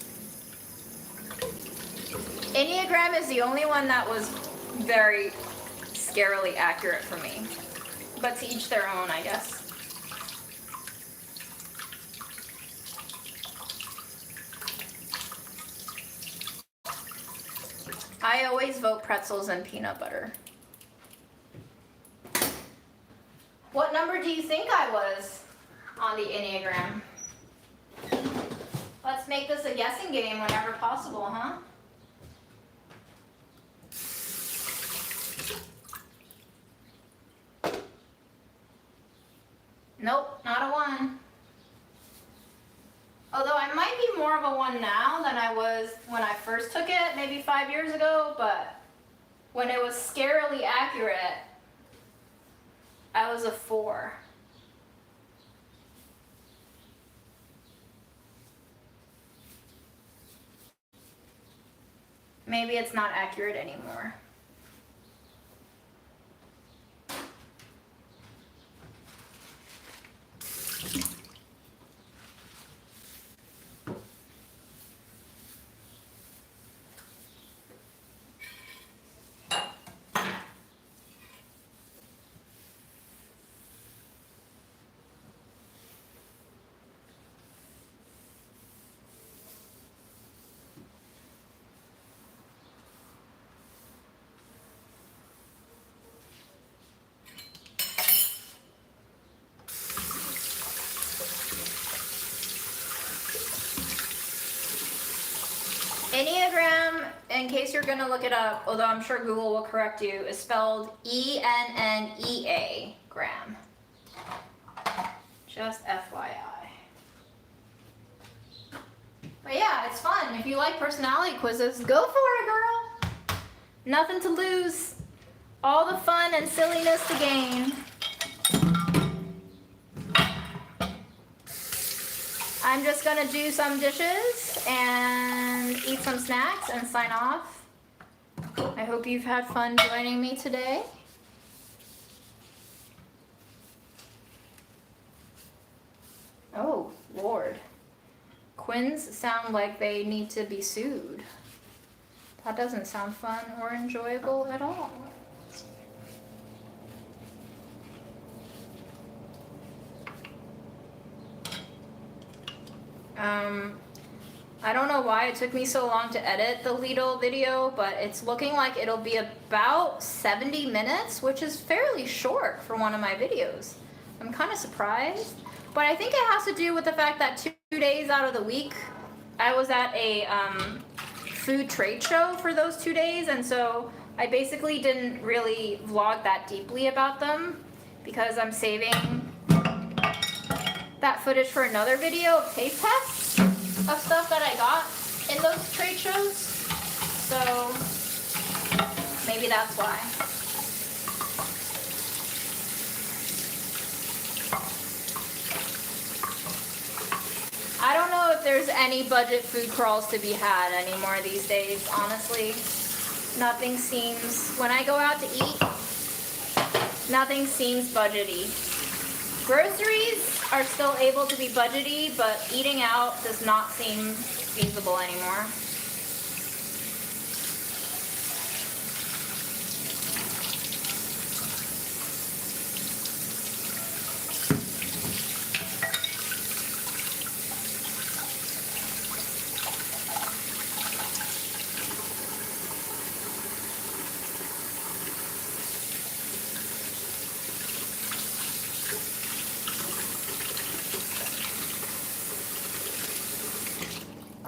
Enneagram is the only one that was very scarily accurate for me. But to each their own, I guess. I always vote pretzels and peanut butter. What number do you think I was on the Enneagram? Let's make this a guessing game whenever possible, huh? Nope, not a 1. Although I might be more of a 1 now than I was when I first took it, maybe 5 years ago, but when it was scarily accurate, I was a 4. Maybe it's not accurate anymore. Enneagram, in case you're going to look it up, although I'm sure Google will correct you, is spelled E-N-N-E-A, gram. Just FYI. But yeah, it's fun. If you like personality quizzes, go for it, girl. Nothing to lose. all the fun and silliness to gain. I'm just gonna do some dishes and eat some snacks and sign off. I hope you've had fun joining me today. Oh, Lord. Quins sound like they need to be sued. That doesn't sound fun or enjoyable at all. I don't know why it took me so long to edit the Lidl video, but it's looking like it'll be about 70 minutes, which is fairly short for one of my videos. I'm kind of surprised, but I think it has to do with the fact that 2 days out of the week, I was at a food trade show for those 2 days, and so I basically didn't really vlog that deeply about them because I'm saving that footage for another video of taste tests of stuff that I got in those trade shows. So maybe that's why. I don't know if there's any budget food crawls to be had anymore these days, honestly. Nothing seems, when I go out to eat, nothing seems budgety. Groceries are still able to be budgety, but eating out does not seem feasible anymore.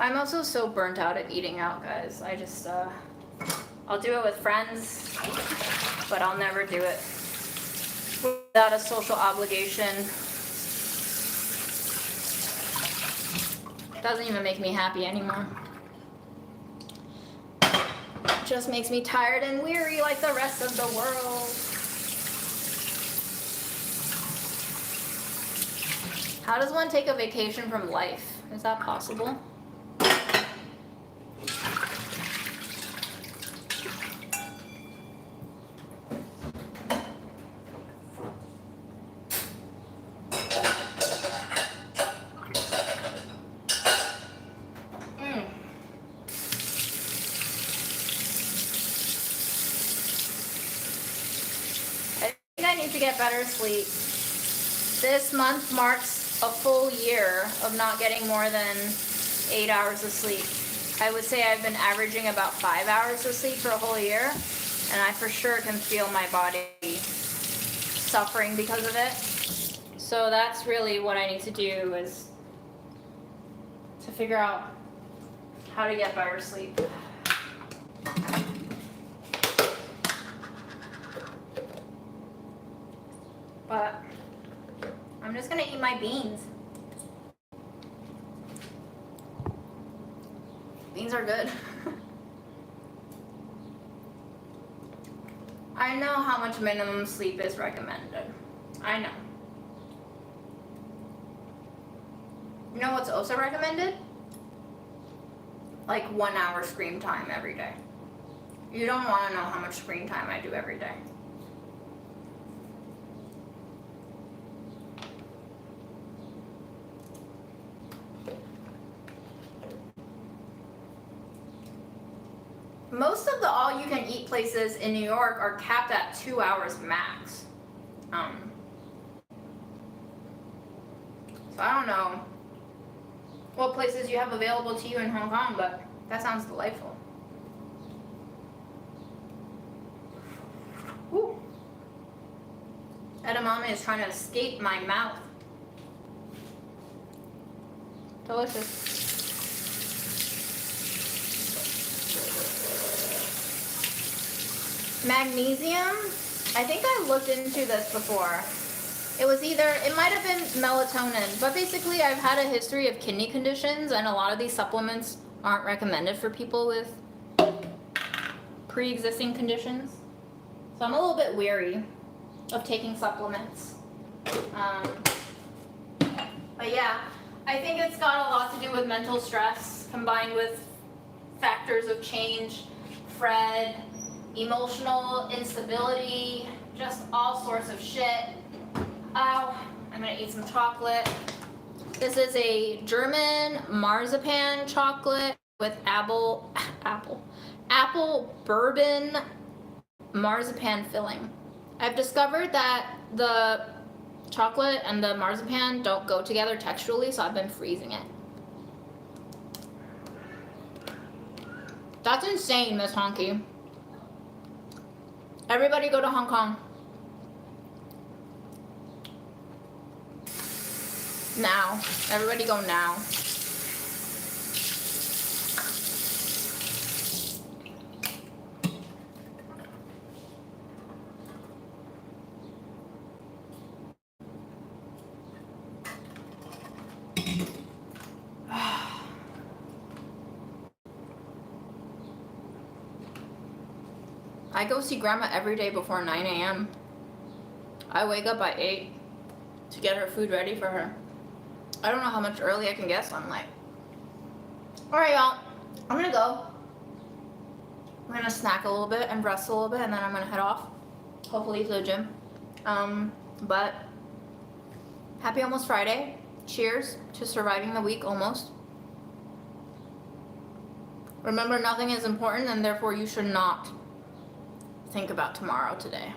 I'm also so burnt out at eating out, guys. I just, I'll do it with friends, but I'll never do it without a social obligation. It doesn't even make me happy anymore. It just makes me tired and weary like the rest of the world. How does one take a vacation from life? Is that possible? I need to get better sleep. This month marks a full year of not getting more than 8 hours of sleep. I would say I've been averaging about 5 hours of sleep for a whole year, and I for sure can feel my body suffering because of it. So that's really what I need to do, is to figure out how to get better sleep. But I'm just gonna eat my beans. Beans are good. I know how much minimum sleep is recommended. I know. You know what's also recommended? Like 1 hour screen time every day. You don't want to know how much screen time I do every day. Most of the all-you-can-eat places in New York are capped at 2 hours max. So I don't know what places you have available to you in Hong Kong, but that sounds delightful. Woo. Edamame is trying to escape my mouth. Delicious. Magnesium, I think I looked into this before. It was either, it might have been melatonin, but basically I've had a history of kidney conditions, and a lot of these supplements aren't recommended for people with pre-existing conditions. So I'm a little bit weary of taking supplements. But yeah, I think it's got a lot to do with mental stress combined with factors of change, Fred, emotional instability, just all sorts of shit. Ow, I'm gonna eat some chocolate. This is a German marzipan chocolate with apple bourbon marzipan filling. I've discovered that the chocolate and the marzipan don't go together texturally, so I've been freezing it. That's insane, Miss Honky. Everybody go to Hong Kong. Now. Everybody go now. I go see Grandma every day before 9 a.m. I wake up by 8 to get her food ready for her. I don't know how much early I can get sunlight. Alright, y'all. I'm gonna go. I'm gonna snack a little bit and rest a little bit, and then I'm gonna head off. Hopefully to the gym. But happy almost Friday. Cheers to surviving the week almost. Remember, nothing is important, and therefore you should not think about tomorrow today.